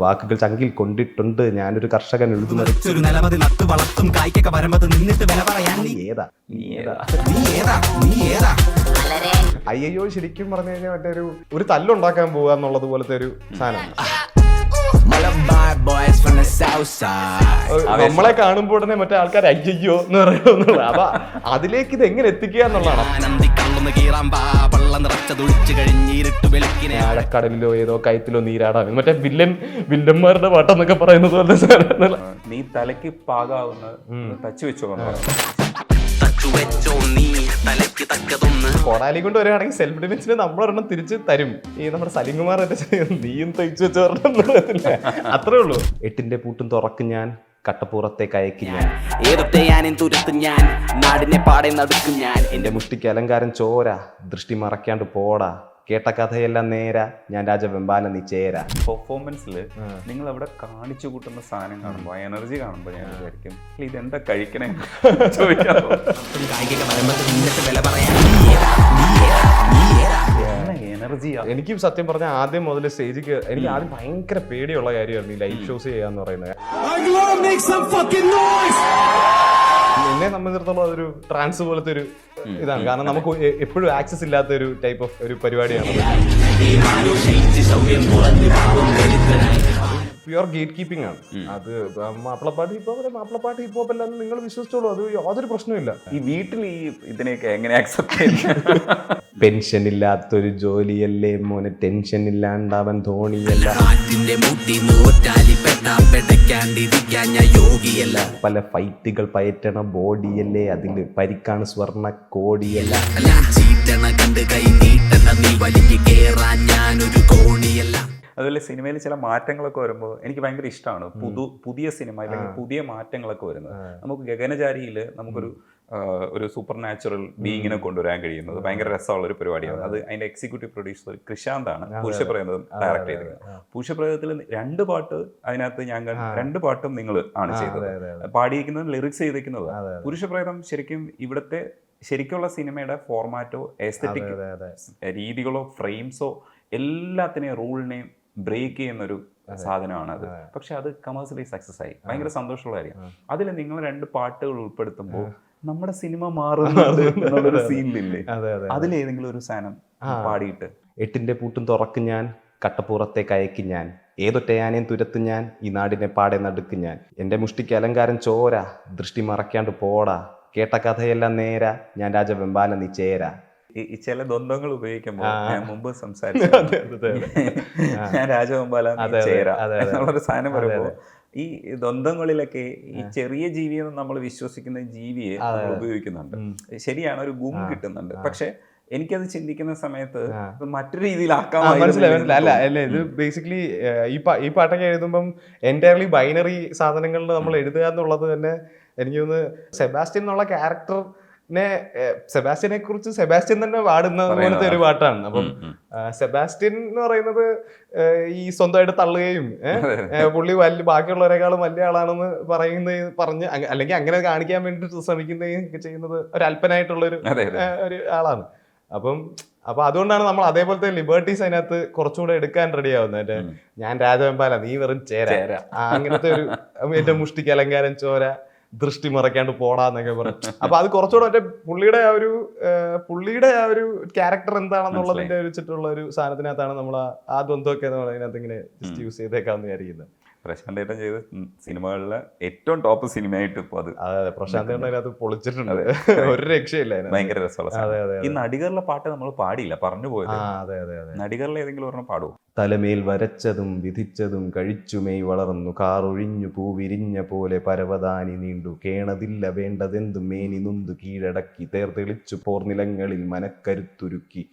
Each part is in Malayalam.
വാക്കുകൾ ചങ്കിൽ കൊണ്ടിട്ടുണ്ട് ഞാനൊരു കർഷകൻ എഴുതുന്നത് അയ്യോ ശരിക്കും പറഞ്ഞു കഴിഞ്ഞാൽ മറ്റേ ഒരു തല്ലുണ്ടാക്കാൻ പോവുക എന്നുള്ളത് പോലത്തെ ഒരു സാധനം. നമ്മളെ കാണുമ്പോൾ തന്നെ മറ്റേ ആൾക്കാർ അയ്യോ എന്ന് പറയുന്നത്. അപ്പൊ അതിലേക്ക് ഇത് എങ്ങനെ എത്തിക്കുക എന്നുള്ളതാണ്. ആഴക്കടലിലോ ഏതോ കയത്തിലോ നീരാടാൻ മറ്റേ വില്ലന്മാരുടെ പാട്ടെന്നൊക്കെ പറയുന്നത് പോലെ നീ തലയ്ക്ക് പാകാവുന്ന തച്ചു വെച്ചോ. കോടാലി കൊണ്ട് വരികയാണെങ്കിൽ സെൽഫ് ഡിഫൻസിന് നമ്മളൊരെണ്ണം തിരിച്ച് തരും. ഈ നമ്മുടെ സലിംകുമാർ നീയും തയ്ച്ചു വെച്ച അത്രേ ഉള്ളൂ. എട്ടിന്റെ പൂട്ടും തുറക്കും ഞാൻ, കട്ടപ്പുറത്തേക്ക് അയക്കും ഞാൻ, ഏതൊറ്റയാനും തുരത്തും ഞാൻ, നാടിനെ പാടെ നടുക്കും ഞാൻ. എന്റെ മുഷ്ടിക്ക് അലങ്കാരം ചോര, ദൃഷ്ടി മറക്കാണ്ട് പോടാ, കേട്ട കഥയെല്ലാം നേരാ, ഞാൻ രാജവെമ്പാല നീ ചേരാ. പെർഫോമൻസിൽ നിങ്ങൾ അവിടെ കാണിച്ചു കൂട്ടുന്ന സാധനം കാണുമ്പോൾ, എനർജി കാണുമ്പോൾ ഞാൻ വിചാരിക്കും ഇതെന്താ കഴിക്കണേ ചോദിക്കാമോ. എനർജിയാ. എനിക്ക് സത്യം പറഞ്ഞാൽ ആദ്യം മുതൽ സ്റ്റേജിക്ക് എനിക്ക് ആദ്യം ഭയങ്കര പേടിയുള്ള കാര്യമായിരുന്നു ഈ ലൈവ് ഷോസ് ചെയ്യാന്ന് പറയുന്നത്. എന്നെ സംബന്ധിച്ചിടത്തോളം അതൊരു ട്രാൻസ് പോലത്തെ ഒരു ഇതാണ്. കാരണം നമുക്ക് എപ്പോഴും ആക്സസ് ഇല്ലാത്ത ഒരു ടൈപ്പ് ഓഫ് ഒരു പരിപാടിയാണ്. പ്യുവർ ഗേറ്റ് കീപ്പിംഗ് ആണ് അത്. മാപ്പിളപ്പാട്ട് ഹിപ്പ് ഹോപ്പ് അല്ലാന്ന് നിങ്ങൾ വിശ്വസിച്ചോളൂ, അത് യാതൊരു പ്രശ്നമില്ല. ഈ വീട്ടിൽ ഈ ഇതിനെയൊക്കെ എങ്ങനെ ആക്സെപ്റ്റ് ചെയ്യുന്നത്? പെൻഷൻ ഇല്ലാത്തൊരു ജോലിയല്ലേ മോനെ, ടെൻഷൻ ഇല്ലാണ്ടവൻ ധോണിയല്ല, പല ഫൈറ്റുകൾ പയറ്റണ ബോഡിയല്ലേ, അതില് പരിക്കാണ് സ്വർണ്ണ കോടിയല്ല. അതുപോലെ സിനിമയിൽ ചില മാറ്റങ്ങളൊക്കെ വരുമ്പോൾ എനിക്ക് ഭയങ്കര ഇഷ്ടമാണ്. പുതിയ സിനിമ അല്ലെങ്കിൽ പുതിയ മാറ്റങ്ങളൊക്കെ വരുന്നത്. നമുക്ക് ഗഗനചാരിയിൽ നമുക്കൊരു സൂപ്പർ നാച്ചുറൽ ബീയിങ്ങിനെ കൊണ്ടുവരാൻ കഴിയുന്നത് ഭയങ്കര രസമുള്ള ഒരു പരിപാടിയാണ്. അത് അതിന്റെ എക്സിക്യൂട്ടീവ് പ്രൊഡ്യൂസർ കൃഷാന്താണ് പുരുഷപ്രയോഗം ഡയറക്ട് ചെയ്തത്. പുരുഷപ്രയോഗത്തിൽ 2 പാട്ട് അതിനകത്ത് ഞാൻ 2 പാട്ടും നിങ്ങൾ ആണ് ചെയ്തത്. പാടിയിരിക്കുന്നത് ലിറിക്സ് ചെയ്തിരിക്കുന്നത്. പുരുഷപ്രയോഗം ശരിക്കും ഇവിടുത്തെ ശരിക്കുള്ള സിനിമയുടെ ഫോർമാറ്റോ എസ്തെറ്റിക് രീതികളോ ഫ്രെയിംസോ എല്ലാത്തിനെയും റൂളിനെയും ബ്രേക്ക് ചെയ്യുന്നൊരു സാധനമാണ് അത്. പക്ഷെ അത് കമേഴ്സ്യലി സക്സസ് ആയി. ഭയങ്കര സന്തോഷമുള്ള കാര്യം. അതിൽ നിങ്ങൾ 2 പാട്ടുകൾ ഉൾപ്പെടുത്തുമ്പോൾ നമ്മുടെ സിനിമ മാറുന്നുണ്ട് എന്നുള്ളൊരു സീനിലില്ലേ, അതിലേതെങ്കിലും ഒരു സാധനം പാടിയിട്ട്. എട്ടിന്റെ പൂട്ടും തുറക്കും ഞാൻ, കട്ടപ്പുറത്തേക്ക് അയക്കും ഞാൻ, ഏതൊറ്റയാനേം തുരത്തും ഞാൻ, ഈ നാടിനെ പാടെ നടുക്കും ഞാൻ, എന്റെ മുഷ്ടിക്ക് അലങ്കാരം ചോര, ദൃഷ്ടി മറക്കാണ്ട് പോടാ, കേട്ട കഥയെല്ലാം നേരാ, ഞാൻ രാജവെമ്പാല നീ ചേരാ. ഈ ചില ദ്വന്ദ്ങ്ങൾ ഉപയോഗിക്കുമ്പോൾ ഞാൻ മുമ്പ് സംസാരിച്ചു ഞാൻ രാജവെമ്പാല ചേരാ എന്നുള്ളൊരു സാധനം പറയുമ്പോൾ ഈ ദ്വന്ദ്ങ്ങളിലൊക്കെ ഈ ചെറിയ ജീവിയെ നമ്മൾ വിശ്വസിക്കുന്ന ജീവിയെ നമ്മൾ ഉപയോഗിക്കുന്നുണ്ട്. ശരിയാണ്, ഒരു ഗും കിട്ടുന്നുണ്ട്. പക്ഷെ എനിക്കത് ചിന്തിക്കുന്ന സമയത്ത് മറ്റൊരു രീതിയിലാക്കാൻ അല്ല ഇത് ബേസിക്കലി ഈ പാട്ടൊക്കെ എഴുതുമ്പം എൻറ്റയർലി ബൈനറി സാധനങ്ങളിൽ നമ്മൾ എഴുതുക എന്നുള്ളത് തന്നെ എനിക്ക് തോന്നുന്നു സെബാസ്റ്റ്യൻ എന്നുള്ള സെബാസ്റ്റ്യനെ കുറിച്ച് സെബാസ്റ്റ്യൻ തന്നെ പാടുന്ന പോലത്തെ ഒരു പാട്ടാണ്. അപ്പം സെബാസ്റ്റ്യൻ എന്ന് പറയുന്നത് ഈ സ്വന്തമായിട്ട് തള്ളുകയും പുള്ളി ബാക്കിയുള്ളവരെക്കാളും വലിയ ആളാണെന്ന് പറഞ്ഞ് അല്ലെങ്കിൽ അങ്ങനെ കാണിക്കാൻ വേണ്ടിട്ട് ശ്രമിക്കുകയും ചെയ്യുന്നത് ഒരു അല്പനായിട്ടുള്ളൊരു ആളാണ്. അപ്പൊ അതുകൊണ്ടാണ് നമ്മൾ അതേപോലത്തെ ലിബർട്ടീസ് അതിനകത്ത് കുറച്ചുകൂടെ എടുക്കാൻ റെഡി ആവുന്നത്. ഞാൻ രാജവെമ്പാല നീ വെറും ചേരാ, അങ്ങനത്തെ ഒരു ഏറ്റവും മുഷ്ടിക്ക് അലങ്കാരം ചോര, ദൃഷ്ടി മറക്കാണ്ട് പോടാന്നൊക്കെ പറയും. അപ്പൊ അത് കുറച്ചുകൂടെ മറ്റേ പുള്ളിയുടെ ആ ഒരു ക്യാരക്ടർ എന്താണെന്നുള്ളതിന്റെ വെച്ചിട്ടുള്ള ഒരു സാധനത്തിനകത്താണ് നമ്മൾ ആ ദ്വന്ദ്വമൊക്കെ അതിനകത്ത് ഇങ്ങനെ ജസ്റ്റ് യൂസ് ചെയ്തേക്കാന്ന് വിചാരിക്കുന്നത്. പ്രശാന്ത് ഏട്ടൻ ചെയ്ത സിനിമകളിലെ ഏറ്റവും ടോപ്പ് സിനിമയായിട്ട് ഇപ്പൊ അത്. അതെ, പ്രശാന്ത് ഏട്ടൻ അതിനകത്ത് പൊളിച്ചിട്ടുണ്ട്, ഒരു രക്ഷയില്ല. ഭയങ്കര രസമുള്ള ഈ നടികറിലെ പാട്ട് നമ്മൾ പാടിയില്ല, പറഞ്ഞു പോയത്. നടികറിലെ ഏതെങ്കിലും ഒരെണ്ണം പാടുവോ? തലമേൽ വരച്ചതും വിധിച്ചതും കഴിച്ചുമേയ് വളർന്നു, കാറൊഴിഞ്ഞു പൂവിരിഞ്ഞ പോലെ പരവതാനി നീണ്ടു, കേണതില്ല വേണ്ടതെന്തും മേനി നൊന്തു കീഴടക്കി, തേർത്തെളിച്ചു പോർനിലങ്ങളിൽ മനക്കരുത്തുരുക്കി,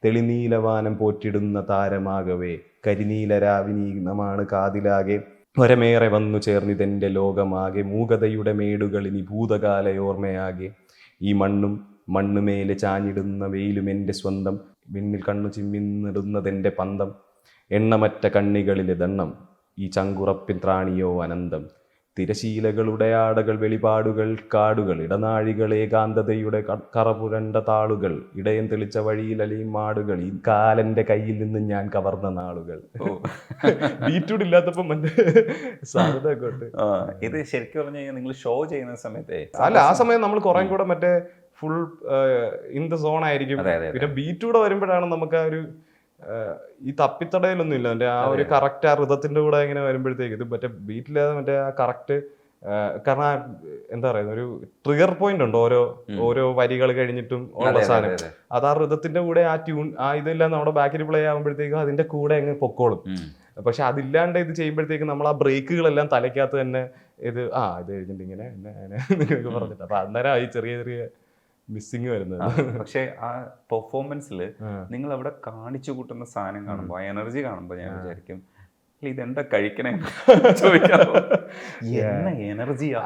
തെളിനീലവാനം പോറ്റിടുന്ന താരമാകവേ, കരിനീലരാവിനീനമാണ് കാതിലാകെ, വരമേറെ വന്നു ചേർന്നിതെന്റെ ലോകമാകെ, മൂകതയുടെ മേടുകളിനി ഭൂതകാലയോർമ്മയാകെ, ഈ മണ്ണുമേലെ ചാഞ്ഞിടുന്ന വെയിലും എൻ്റെ സ്വന്തം, വിണ്ണിൽ കണ്ണു ചിമ്മിന്നിടുന്നതെന്റെ പന്തം, എണ്ണമറ്റ കണ്ണികളിലെ ദണ്ണം, ഈ ചങ്കുറപ്പിൻ ത്രാണിയോ അനന്തം, തിരശീലകളുടെ ആടകൾ വെളിപാടുകൾ കാടുകൾ ഇടനാഴികൾ ഏകാന്തതയുടെ കറപുരണ്ട താളുകൾ ഇടയം തെളിച്ച വഴിയിൽ അലിയും മാടുകൾ ഈ കാലന്റെ കയ്യിൽ നിന്ന് ഞാൻ കവർന്ന നാളുകൾ. ബീറ്റൂഡ് ഇല്ലാത്തപ്പോ മറ്റേ സാധ്യത കൊണ്ട് ഇത് ശരിക്കും പറഞ്ഞു കഴിഞ്ഞാൽ നിങ്ങൾ ഷോ ചെയ്യുന്ന സമയത്തെ അല്ല ആ സമയം നമ്മൾ കുറെ കൂടെ മറ്റേ ഫുൾ ഇൻ ദ സോൺ ആയിരിക്കും. പിന്നെ ബീറ്റൂടെ വരുമ്പോഴാണ് നമുക്ക് ആ ഒരു ഈ തപ്പിത്തടയിലൊന്നും ഇല്ല മറ്റേ ആ ഒരു കറക്റ്റ് ആ ഋതത്തിന്റെ കൂടെ ഇങ്ങനെ വരുമ്പോഴത്തേക്ക് ഇത് മറ്റേ ബീറ്റില്ലാതെ മറ്റേ ആ കറക്റ്റ് കാരണം എന്താ പറയുക ഒരു ട്രിഗർ പോയിന്റ് ഉണ്ട് ഓരോ വരികൾ കഴിഞ്ഞിട്ടും ഉള്ള സാധനം അത് ആ ഋതത്തിന്റെ കൂടെ ആ ട്യൂൺ ആ ഇതെല്ലാം നമ്മുടെ ബാക്കിൽ പ്ലേ ആകുമ്പോഴത്തേക്കും അതിന്റെ കൂടെ അങ്ങ് പൊക്കോളും. പക്ഷെ അതില്ലാണ്ട് ഇത് ചെയ്യുമ്പോഴത്തേക്കും നമ്മൾ ആ ബ്രേക്കുകളെല്ലാം തലയ്ക്കകത്ത് തന്നെ ഇത് ഇത് കഴിഞ്ഞിട്ട് ഇങ്ങനെ നിങ്ങൾക്ക് പറഞ്ഞിട്ട് അപ്പൊ അന്നേരം ഈ ചെറിയ ചെറിയ മിസ്സിങ് വരുന്നത്. പക്ഷെ ആ പെർഫോമൻസിൽ നിങ്ങൾ അവിടെ കാണിച്ചു കൂട്ടുന്ന സാധനം കാണുമ്പോൾ ആ എനർജി കാണുമ്പോൾ ഞാൻ വിചാരിക്കും ഇതെന്താ കഴിക്കണേ ചോദിക്കാമോ എനർജിയാ.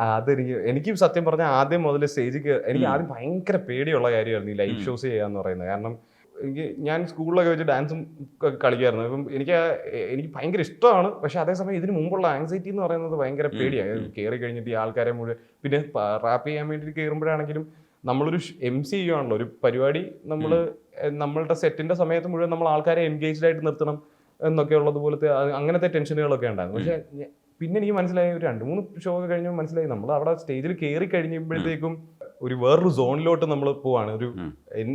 എനിക്ക് സത്യം പറഞ്ഞാൽ ആദ്യം മുതൽ സ്റ്റേജിൽ എനിക്ക് ആദ്യം ഭയങ്കര പേടിയുള്ള കാര്യമായിരുന്നു ഈ ലൈവ് ഷോസ് ചെയ്യാന്ന് പറയുന്നത്. കാരണം ഞാൻ സ്കൂളിലൊക്കെ വെച്ച് ഡാൻസും കളിക്കുമായിരുന്നു. ഇപ്പം എനിക്ക് ഭയങ്കര ഇഷ്ടമാണ്. പക്ഷെ അതേസമയം ഇതിന് മുമ്പുള്ള ആങ്സൈറ്റി എന്ന് പറയുന്നത് ഭയങ്കര പേടിയാണ്. കയറി കഴിഞ്ഞിട്ട് ഈ ആൾക്കാരെ മുഴുവൻ പിന്നെ റാപ്പ് ചെയ്യാൻ വേണ്ടി കയറുമ്പോഴാണെങ്കിലും നമ്മളൊരു MC ചെയ്യുവാണല്ലോ ഒരു പരിപാടി. നമ്മളുടെ സെറ്റിന്റെ സമയത്ത് മുഴുവൻ നമ്മൾ ആൾക്കാരെ എൻഗേജ്ഡ് ആയിട്ട് നിർത്തണം എന്നൊക്കെ ഉള്ളതുപോലത്തെ അങ്ങനത്തെ ടെൻഷനുകളൊക്കെ ഉണ്ടായിരുന്നു. പക്ഷെ പിന്നെ എനിക്ക് മനസ്സിലായി ഒരു 2-3 ഷോ ഒക്കെ കഴിഞ്ഞപ്പോൾ മനസ്സിലായി നമ്മൾ അവിടെ സ്റ്റേജിൽ കയറി കഴിഞ്ഞപ്പോഴത്തേക്കും ഒരു വേറൊരു സോണിലോട്ട് നമ്മൾ പോവാണ്.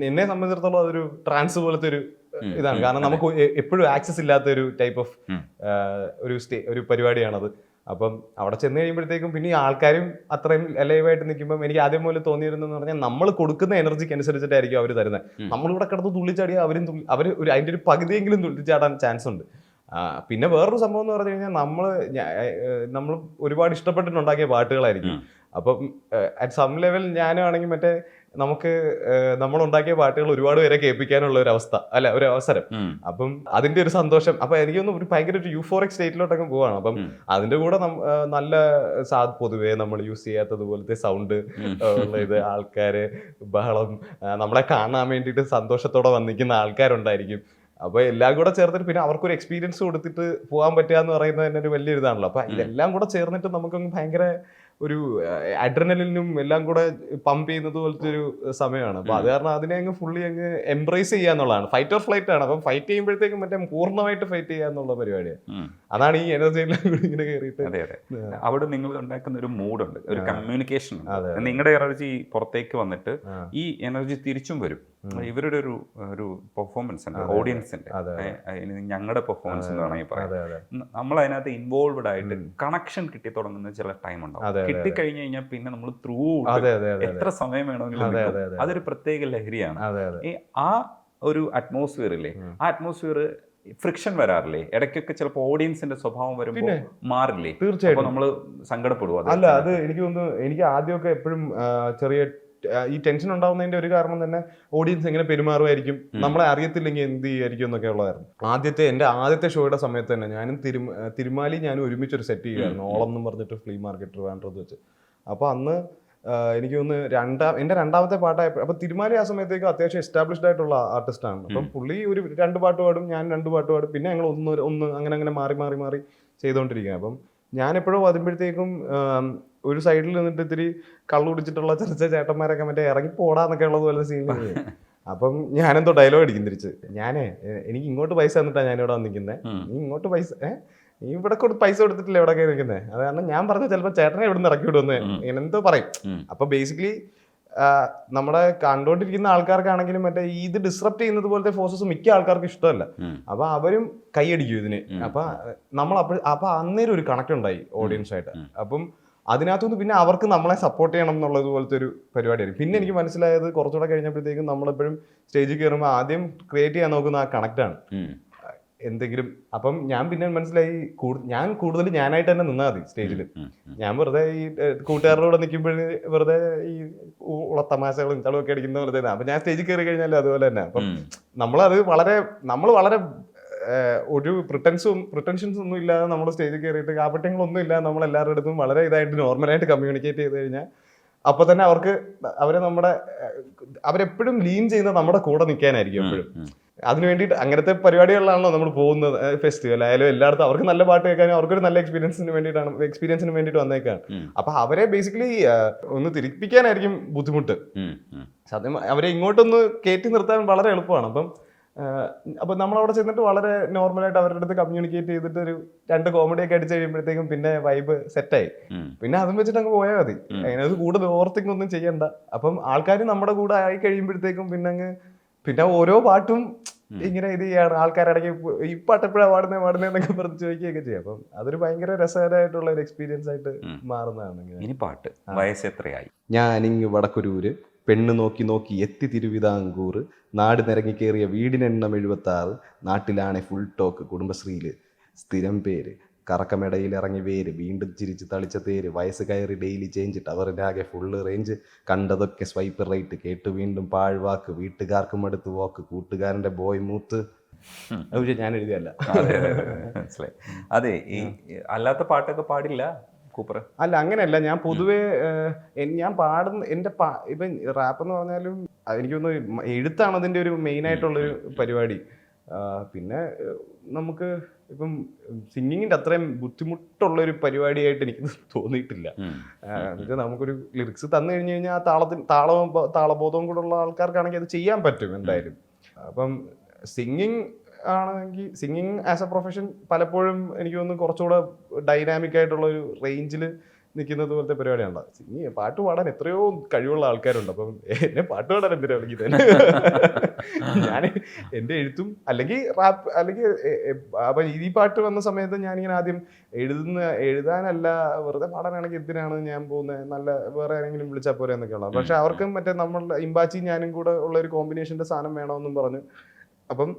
എന്നെ സംബന്ധിച്ചിടത്തോളം അതൊരു ട്രാൻസ് പോലത്തെ ഒരു ഇതാണ്. കാരണം നമുക്ക് എപ്പോഴും ആക്സസ് ഇല്ലാത്ത ഒരു ടൈപ്പ് ഓഫ് ഒരു പരിപാടിയാണത്. അപ്പം അവിടെ ചെന്ന് കഴിയുമ്പോഴത്തേക്കും പിന്നെ ഈ ആൾക്കാരും അത്രയും ലൈവായിട്ട് നിൽക്കുമ്പോൾ എനിക്ക് ആദ്യം പോലെ തോന്നിയിരുന്നെന്ന് പറഞ്ഞാൽ നമ്മൾ കൊടുക്കുന്ന എനർജിക്ക് അനുസരിച്ചിട്ടായിരിക്കും അവർ തരുന്നത്. നമ്മളിവിടെ കിടന്ന് തുള്ളിച്ചാടിയാൽ അവർ അതിൻ്റെ ഒരു പകുതിയെങ്കിലും തുള്ളിച്ചാടാൻ ചാൻസ് ഉണ്ട്. പിന്നെ വേറൊരു സംഭവം എന്ന് പറഞ്ഞു കഴിഞ്ഞാൽ നമ്മൾ ഒരുപാട് ഇഷ്ടപ്പെട്ടിട്ടുണ്ടാക്കിയ പാട്ടുകളായിരിക്കും. അപ്പം അറ്റ് സം ലെവൽ ഞാനാണെങ്കിൽ മറ്റേ നമുക്ക് നമ്മളുണ്ടാക്കിയ പാട്ടുകൾ ഒരുപാട് പേരെ കേൾപ്പിക്കാനുള്ള ഒരു അവസ്ഥ അല്ല ഒരു അവസരം. അപ്പം അതിന്റെ ഒരു സന്തോഷം അപ്പൊ എനിക്കൊന്നും ഒരു ഭയങ്കര ഒരു യൂഫോറിക് സ്റ്റേറ്റിലോട്ടൊക്കെ പോവാണ്. അപ്പം അതിന്റെ കൂടെ നല്ല പൊതുവേ നമ്മൾ യൂസ് ചെയ്യാത്തതുപോലത്തെ സൗണ്ട് ഉള്ള ഇത് ആൾക്കാര് ബഹളം നമ്മളെ കാണാൻ വേണ്ടിയിട്ട് സന്തോഷത്തോടെ വന്നിരിക്കുന്ന ആൾക്കാരുണ്ടായിരിക്കും. അപ്പൊ എല്ലാം കൂടെ ചേർന്നിട്ട് പിന്നെ അവർക്കൊരു എക്സ്പീരിയൻസ് കൊടുത്തിട്ട് പോകാൻ പറ്റുക എന്ന് പറയുന്നത് തന്നെ ഒരു വലിയൊരു ഇതാണല്ലോ. അപ്പൊ ഇതെല്ലാം കൂടെ ചേർന്നിട്ട് നമുക്കങ്ങ് ഭയങ്കര ഒരു അഡ്രിനലിനും എല്ലാം കൂടെ പമ്പ് ചെയ്യുന്നത് പോലത്തെ ഒരു സമയമാണ്. അപ്പൊ അത് കാരണം അതിനെ അങ്ങ് ഫുള്ളി അങ്ങ് എംബ്രേസ് ചെയ്യാന്നുള്ളതാണ്. ഫൈറ്റ് ഓർ ഫ്ലൈറ്റ് ആണ്. അപ്പം ഫൈറ്റ് ചെയ്യുമ്പോഴത്തേക്കും മറ്റേ പൂർണ്ണമായിട്ട് ഫൈറ്റ് ചെയ്യാന്നുള്ള പരിപാടിയാണ്. അതാണ് ഈ എനർജി എല്ലാം കൂടി ഇങ്ങനെ കയറിയിട്ട് അവിടെ നിങ്ങൾ ഉണ്ടാക്കുന്ന ഒരു മൂഡുണ്ട്, ഒരു കമ്മ്യൂണിക്കേഷൻ. നിങ്ങളുടെ എനർജി പുറത്തേക്ക് വന്നിട്ട് ഈ എനർജി തിരിച്ചും വരും. ഇവരുടെ ഒരു പെർഫോമൻസ് ഉണ്ട്, ഓഡിയൻസിന്റെ ഞങ്ങളുടെ പെർഫോമൻസ് എന്ന് വേണമെങ്കിൽ പറയാം. നമ്മൾ അതിനകത്ത് ഇൻവോൾവ്ഡ് ആയിട്ട് കണക്ഷൻ കിട്ടി തുടങ്ങുന്ന ചില ടൈം ഉണ്ടാവും. കിട്ടിക്കഴിഞ്ഞു കഴിഞ്ഞാൽ പിന്നെ നമ്മൾ ത്രൂ എത്ര സമയം വേണമെങ്കിലും അതൊരു പ്രത്യേക ലഹരിയാണ്. ആ ഒരു അറ്റ്മോസ്ഫിയർ ഇല്ലേ, ആ അറ്റ്മോസ്ഫിയർ ഫ്രിക്ഷൻ വരാറില്ലേ ഇടയ്ക്കൊക്കെ? ചിലപ്പോൾ ഓഡിയൻസിന്റെ സ്വഭാവം വരുമ്പോൾ മാറില്ലേ? തീർച്ചയായിട്ടും നമ്മൾ സങ്കടപ്പെടും. അല്ല അത് എനിക്ക് തോന്നുന്നു എനിക്ക് ആദ്യമൊക്കെ എപ്പോഴും ചെറിയ ഈ ടെൻഷൻ ഉണ്ടാവുന്നതിന്റെ ഒരു കാരണം തന്നെ ഓഡിയൻസ് എങ്ങനെ പെരുമാറുമായിരിക്കും, നമ്മളെ അറിയത്തില്ലെങ്കിൽ എന്ത് ചെയ്യായിരിക്കും എന്നൊക്കെ ഉള്ളതായിരുന്നു. എന്റെ ആദ്യത്തെ ഷോയുടെ സമയത്ത് തന്നെ ഞാനും തിരുമാലി ഞാനും ഒരുമിച്ചൊരു സെറ്റ് ചെയ്യുമായിരുന്നു. ഓളം എന്ന് പറഞ്ഞിട്ട് ഫ്ലീ മാർക്കറ്റ് വേണ്ടത് വെച്ച്. അപ്പൊ അന്ന് എനിക്ക് ഒന്ന് എന്റെ രണ്ടാമത്തെ പാട്ടായപ്പോൾ അപ്പൊ തിരുമാലി ആ സമയത്തേക്ക് അത്യാവശ്യം എസ്റ്റാബ്ലിഷ്ഡ് ആയിട്ടുള്ള ആർട്ടിസ്റ്റാണ്. അപ്പം പുള്ളി ഒരു 2 പാട്ട് പാടും, ഞാൻ 2 പാട്ട് പാടും. പിന്നെ ഞങ്ങൾ ഒന്ന് അങ്ങനെ മാറി ചെയ്തുകൊണ്ടിരിക്കുക. അപ്പം ഞാൻ എപ്പോഴും വരുമ്പോഴത്തേക്കും ഒരു സൈഡിൽ നിന്നിട്ട് ഇത്തിരി കള്ളു കുടിച്ചിട്ടുള്ള ചെറിയ ചേട്ടന്മാരൊക്കെ മറ്റേ ഇറങ്ങി പോടാന്നൊക്കെ ഉള്ളതുപോലെ സീനിൽ. അപ്പം ഞാനെന്തോ ഡയലോഗ് അടിക്കും തിരിച്ച്, എനിക്ക് ഇങ്ങോട്ട് പൈസ തന്നിട്ടാണ് ഞാനിവിടെ വന്നിരിക്കുന്നത്, നീ ഇങ്ങോട്ട് പൈസ നീ ഇവിടെ പൈസ കൊടുത്തിട്ടില്ല ഇവിടെ നിൽക്കുന്നത്. അത് കാരണം ഞാൻ പറഞ്ഞ ചിലപ്പോൾ ചേട്ടനെ ഇവിടെ നിന്ന് ഇറക്കി വിടുമെന്ന് ഇങ്ങനെ എന്തോ പറയും. അപ്പൊ ബേസിക്കലി നമ്മുടെ കണ്ടോണ്ടിരിക്കുന്ന ആൾക്കാർക്കാണെങ്കിലും മറ്റേ ഇത് ഡിസ്റപ്റ്റ് ചെയ്യുന്നത് പോലത്തെ ഫോഴ്സസ് മിക്ക ആൾക്കാർക്ക് ഇഷ്ടമല്ല. അപ്പൊ അവരും കൈയടിക്കും ഇതിന്. അപ്പൊ അന്നേരം ഒരു കണക്ട് ഉണ്ടായി ഓഡിയൻസായിട്ട്. അപ്പം അതിനകത്തുനിന്ന് പിന്നെ അവർക്ക് നമ്മളെ സപ്പോർട്ട് ചെയ്യണം എന്നുള്ളത് പോലത്തെ ഒരു പരിപാടിയായിരുന്നു. പിന്നെ എനിക്ക് മനസ്സിലായത് കുറച്ചുകൂടെ കഴിഞ്ഞപ്പോഴത്തേക്കും നമ്മളെപ്പോഴും സ്റ്റേജിൽ കയറുമ്പോൾ ആദ്യം ക്രിയേറ്റ് ചെയ്യാൻ നോക്കുന്ന ആ കണക്റ്റാണ് എന്തെങ്കിലും. അപ്പം ഞാൻ പിന്നെ മനസ്സിലായി ഞാൻ കൂടുതൽ ഞാനായിട്ട് തന്നെ നിന്നാൽ മതി സ്റ്റേജിൽ. ഞാൻ വെറുതെ ഈ കൂട്ടുകാരുടെ നിൽക്കുമ്പോൾ വെറുതെ ഈ തമാശകളും ഇത്തളും ഒക്കെ അടിക്കുന്ന പോലെ തന്നെ. അപ്പൊ ഞാൻ സ്റ്റേജിൽ കയറി കഴിഞ്ഞാലും അതുപോലെ തന്നെ. അപ്പം നമ്മൾ വളരെ ഒരു പ്രിട്ടൻഷൻസ് ഒന്നും ഇല്ലാതെ നമ്മൾ സ്റ്റേജിൽ കയറിയിട്ട് കാപ്പട്യങ്ങളൊന്നും ഇല്ലാതെ നമ്മൾ എല്ലാവരുടെ അടുത്തും വളരെ ഇതായിട്ട് നോർമലായിട്ട് കമ്മ്യൂണിക്കേറ്റ് ചെയ്ത് കഴിഞ്ഞാൽ അപ്പൊ തന്നെ അവരെ അവരെപ്പോഴും ലീൻ ചെയ്യുന്നത് നമ്മുടെ കൂടെ നിൽക്കാനായിരിക്കും എപ്പോഴും. അതിന് വേണ്ടിയിട്ട് അങ്ങനത്തെ പരിപാടികളിലാണല്ലോ നമ്മൾ പോകുന്നത്. ഫെസ്റ്റിവൽ ആയാലും എല്ലായിടത്തും അവർക്ക് നല്ല പാട്ട് കേൾക്കാനും അവർക്കൊരു നല്ല എക്സ്പീരിയൻസിന് വേണ്ടിയിട്ട് വന്നേക്കാണ്. അപ്പൊ അവരെ ബേസിക്കലി ഒന്ന് തിരിപ്പിക്കാനായിരിക്കും ബുദ്ധിമുട്ട്. സത്യം അവരെ ഇങ്ങോട്ടൊന്ന് കയറ്റി നിർത്താൻ വളരെ എളുപ്പമാണ്. അപ്പൊ നമ്മളവിടെ ചെന്നിട്ട് വളരെ നോർമലായിട്ട് അവരുടെ അടുത്ത് കമ്മ്യൂണിക്കേറ്റ് ചെയ്തിട്ട് ഒരു 2 കോമഡിയൊക്കെ അടിച്ച് കഴിയുമ്പോഴത്തേക്കും പിന്നെ വൈബ് സെറ്റായി. പിന്നെ അതും വെച്ചിട്ട് അങ്ങ് പോയാൽ മതി. അങ്ങനെ അത് കൂടുതൽ ഓവർത്തിങ് ഒന്നും ചെയ്യണ്ട. അപ്പം ആൾക്കാർ നമ്മുടെ കൂടെ ആയി കഴിയുമ്പോഴത്തേക്കും പിന്നെ ഓരോ പാട്ടും ഇങ്ങനെ ഇത് ചെയ്യാണ്. ആൾക്കാരിടയ്ക്ക് ഈ പാട്ട് എപ്പോഴാണ് പാടുന്നതെന്നൊക്കെ പറഞ്ഞ് ചോദിക്കുകയൊക്കെ ചെയ്യും. അപ്പം അതൊരു ഭയങ്കര രസകരമായിട്ടുള്ള ഒരു എക്സ്പീരിയൻസ് ആയിട്ട് മാറുന്നതാണ്. ഇനി പാട്ട് വയസ്സ് എത്രയായി? ഞാനിങ്ങ് വടക്കുരൂര്, പെണ്ണ് നോക്കി നോക്കി എത്തി തിരുവിതാംകൂർ, നാട് നിരങ്ങി കയറിയ വീടിനെണ്ണം 76, നാട്ടിലാണെ ഫുൾ ടോക്ക്, കുടുംബശ്രീയില് സ്ഥിരം പേര്, കറക്കമെടയിൽ ഇറങ്ങി വേര്, വീണ്ടും ചിരിച്ച് തളിച്ച തേര്, വയസ്സ് കയറി ഡെയിലി ചേഞ്ച്, ടവറിനാകെ ഫുള്ള് റേഞ്ച്, കണ്ടതൊക്കെ സ്വൈപ്പ് റൈറ്റ്, കേട്ടു വീണ്ടും പാഴ്വാക്ക്, വീട്ടുകാർക്കും അടുത്ത് വാക്ക്, കൂട്ടുകാരൻ്റെ ബോയ് മൂത്ത്. ഞാൻ എഴുതിയല്ല. മനസ്സിലായി. അതെ, ഈ അല്ലാത്ത പാട്ടൊക്കെ പാടില്ല കൂപ്പർ? അല്ല, അങ്ങനെയല്ല. ഞാൻ പൊതുവേ ഞാൻ പാടുന്ന ഇപ്പം റാപ്പ് എന്ന് പറഞ്ഞാലും എനിക്കൊന്ന് എഴുത്താണ് അതിൻ്റെ ഒരു മെയിൻ ആയിട്ടുള്ളൊരു പരിപാടി. പിന്നെ നമുക്ക് ഇപ്പം സിംഗിങ്ങിൻ്റെ അത്രയും ബുദ്ധിമുട്ടുള്ളൊരു പരിപാടിയായിട്ട് എനിക്ക് തോന്നിയിട്ടില്ല. എന്നുവെച്ചാൽ നമുക്കൊരു ലിറിക്സ് തന്നു കഴിഞ്ഞ് കഴിഞ്ഞാൽ ആ താളബോധവും കൂടെ ഉള്ള ആൾക്കാർക്കാണെങ്കിൽ അത് ചെയ്യാൻ പറ്റും എന്തായാലും. അപ്പം സിംഗിങ് ആസ് എ പ്രൊഫഷൻ പലപ്പോഴും എനിക്ക് തോന്നുന്നു കുറച്ചുകൂടെ ഡൈനാമിക് ആയിട്ടുള്ള ഒരു റേഞ്ചിൽ നിൽക്കുന്നത് പോലത്തെ പരിപാടിയാണ്. പാട്ട് പാടാൻ എത്രയോ കഴിവുള്ള ആൾക്കാരുണ്ട്. അപ്പം എന്നെ പാട്ട് പാടാൻ എന്തിനാ വിളിക്കുന്നത്? ഞാൻ എൻ്റെ എഴുത്തും അല്ലെങ്കിൽ റാപ്പ് അല്ലെങ്കിൽ അപ്പം ഈ പാട്ട് വന്ന സമയത്ത് ഞാനിങ്ങനെ ആദ്യം എഴുതാനല്ല, വെറുതെ പാടാനാണെങ്കിൽ എന്തിനാണ് ഞാൻ പോകുന്നത്, നല്ല വേറെ ആരെങ്കിലും വിളിച്ചാൽ പോരെ എന്നൊക്കെയുള്ള. പക്ഷെ അവർക്കും മറ്റേ നമ്മളുടെ ഇമ്പാച്ചി ഞാനും കൂടെ ഉള്ള ഒരു കോമ്പിനേഷൻ്റെ സാധനം വേണമെന്നും പറഞ്ഞു. അപ്പം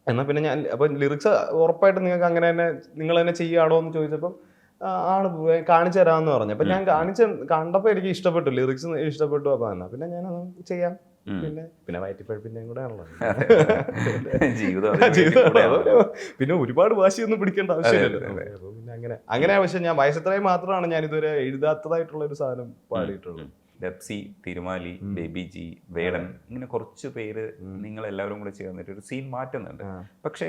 എന്നാൽ പിന്നെ ഞാൻ ലിറിക്സ് ഉറപ്പായിട്ട് നിങ്ങൾക്ക് അങ്ങനെ തന്നെ നിങ്ങൾ തന്നെ ചെയ്യുകയാണോ എന്ന് ചോദിച്ചപ്പം ആണ് കാണിച്ചു തരാമെന്ന് പറഞ്ഞു. അപ്പം ഞാൻ കണ്ടപ്പോൾ എനിക്ക് ഇഷ്ടപ്പെട്ടു, ലിറിക്സ് ഇഷ്ടപ്പെട്ടു. അപ്പം എന്നാ പിന്നെ ഞാനത് ചെയ്യാം. പിന്നെ വയറ്റിപ്പഴപ്പിന്റെയും കൂടെ ആണല്ലോ ജീവിതം. പിന്നെ ഒരുപാട് വാശിയൊന്നും പിടിക്കേണ്ട ആവശ്യമില്ലല്ലോ. പിന്നെ അങ്ങനെ പക്ഷെ ഞാൻ വയസ്സത്രയും മാത്രമാണ് ഞാൻ ഇതുവരെ എഴുതാത്തതായിട്ടുള്ള ഒരു സാധനം പാടിയിട്ടുള്ളത്. ഡെപ്സി, തിരുമാലി, ബേബി ജി, വേടൻ, ഇങ്ങനെ കുറച്ച് പേര് നിങ്ങൾ എല്ലാവരും കൂടെ ചേർന്നിട്ട് ഒരു സീൻ മാറ്റുന്നുണ്ട്. പക്ഷെ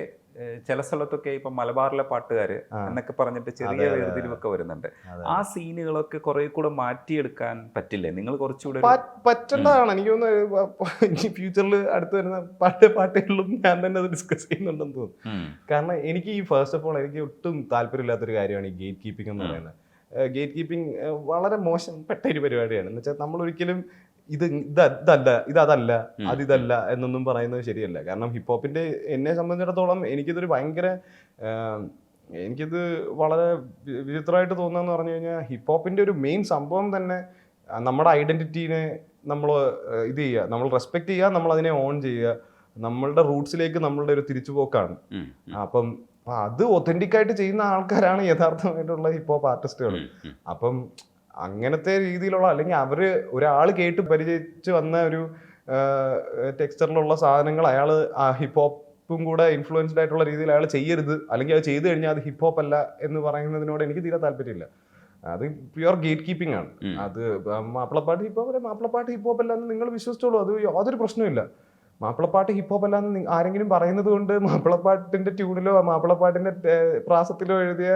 ചില സ്ഥലത്തൊക്കെ ഇപ്പൊ മലബാറിലെ പാട്ടുകാര് എന്നൊക്കെ പറഞ്ഞിട്ട് ചെറിയ വേർതിരിവൊക്കെ വരുന്നുണ്ട്. ആ സീനുകളൊക്കെ കുറെ കൂടെ മാറ്റിയെടുക്കാൻ പറ്റില്ലേ? നിങ്ങൾ കുറച്ചുകൂടെ പറ്റേണ്ടതാണ് എനിക്ക് തോന്നുന്നു. ഫ്യൂച്ചറിൽ അടുത്ത് വരുന്ന പാട്ടുകളിലും ഞാൻ തന്നെ അത് ഡിസ്കസ് ചെയ്യുന്നുണ്ടെന്ന് തോന്നുന്നു. കാരണം എനിക്ക് ഈ ഫസ്റ്റ് ഓഫ് ഓൾ എനിക്ക് ഒട്ടും താല്പര്യമില്ലാത്തൊരു കാര്യമാണ് ഈ ഗേറ്റ് കീപ്പിംഗ് എന്ന് പറയുന്നത്. ഗേറ്റ് കീപ്പിംഗ് വളരെ മോശപ്പെട്ട ഒരു പരിപാടിയാണ്. എന്ന് വെച്ചാൽ നമ്മളൊരിക്കലും ഇതല്ല അതിതല്ല എന്നൊന്നും പറയുന്നത് ശരിയല്ല. കാരണം ഹിപ്ഹോപ്പിന്റെ എന്നെ സംബന്ധിച്ചിടത്തോളം എനിക്കിത് വളരെ വിചിത്രമായിട്ട് തോന്നുന്നതെന്ന് പറഞ്ഞു കഴിഞ്ഞാൽ ഹിപ്ഹോപ്പിന്റെ ഒരു മെയിൻ സംഭവം തന്നെ നമ്മുടെ ഐഡന്റിറ്റീനെ നമ്മൾ ഇത് ചെയ്യുക, നമ്മൾ റെസ്പെക്ട് ചെയ്യുക, നമ്മൾ അതിനെ ഓൺ ചെയ്യുക, നമ്മളുടെ റൂട്ട്സിലേക്ക് നമ്മളുടെ ഒരു തിരിച്ചുപോക്കാണ്. അപ്പം അത് ഒത്തന്റിക് ആയിട്ട് ചെയ്യുന്ന ആൾക്കാരാണ് യഥാർത്ഥമായിട്ടുള്ള ഹിപ്ഹോപ്പ് ആർട്ടിസ്റ്റുകൾ. അപ്പം അങ്ങനത്തെ രീതിയിലുള്ള, അല്ലെങ്കിൽ ഒരാൾ കേട്ട് പരിചയിച്ച് വന്ന ഒരു ടെക്സ്ചറിലുള്ള സാധനങ്ങൾ അയാൾ ആ ഹിപ്ഹോപ്പും കൂടെ ഇൻഫ്ലുവൻസ്ഡ് ആയിട്ടുള്ള രീതിയിൽ അയാൾ ചെയ്യരുത്, അല്ലെങ്കിൽ അത് ചെയ്തു കഴിഞ്ഞാൽ അത് ഹിപ്ഹോപ്പ് അല്ല എന്ന് പറയുന്നതിനോട് എനിക്ക് തീരെ താല്പര്യമില്ല. അത് പ്യുവർ ഗേറ്റ് കീപ്പിംഗ് ആണ്. അത് മാപ്പിളപ്പാട്ട് ഹിപ്ഹോപ്പ് അല്ല എന്ന് നിങ്ങൾ വിശ്വസിച്ചോളൂ, അത് യാതൊരു പ്രശ്നമില്ല. മാപ്പിളപ്പാട്ട് ഹിപ്ഹോപ്പ് അല്ലാന്ന് ആരെങ്കിലും പറയുന്നത് കൊണ്ട് മാപ്പിളപ്പാട്ടിന്റെ ട്യൂണിലോ മാപ്പിളപ്പാട്ടിന്റെ പ്രാസത്തിലോ എഴുതിയ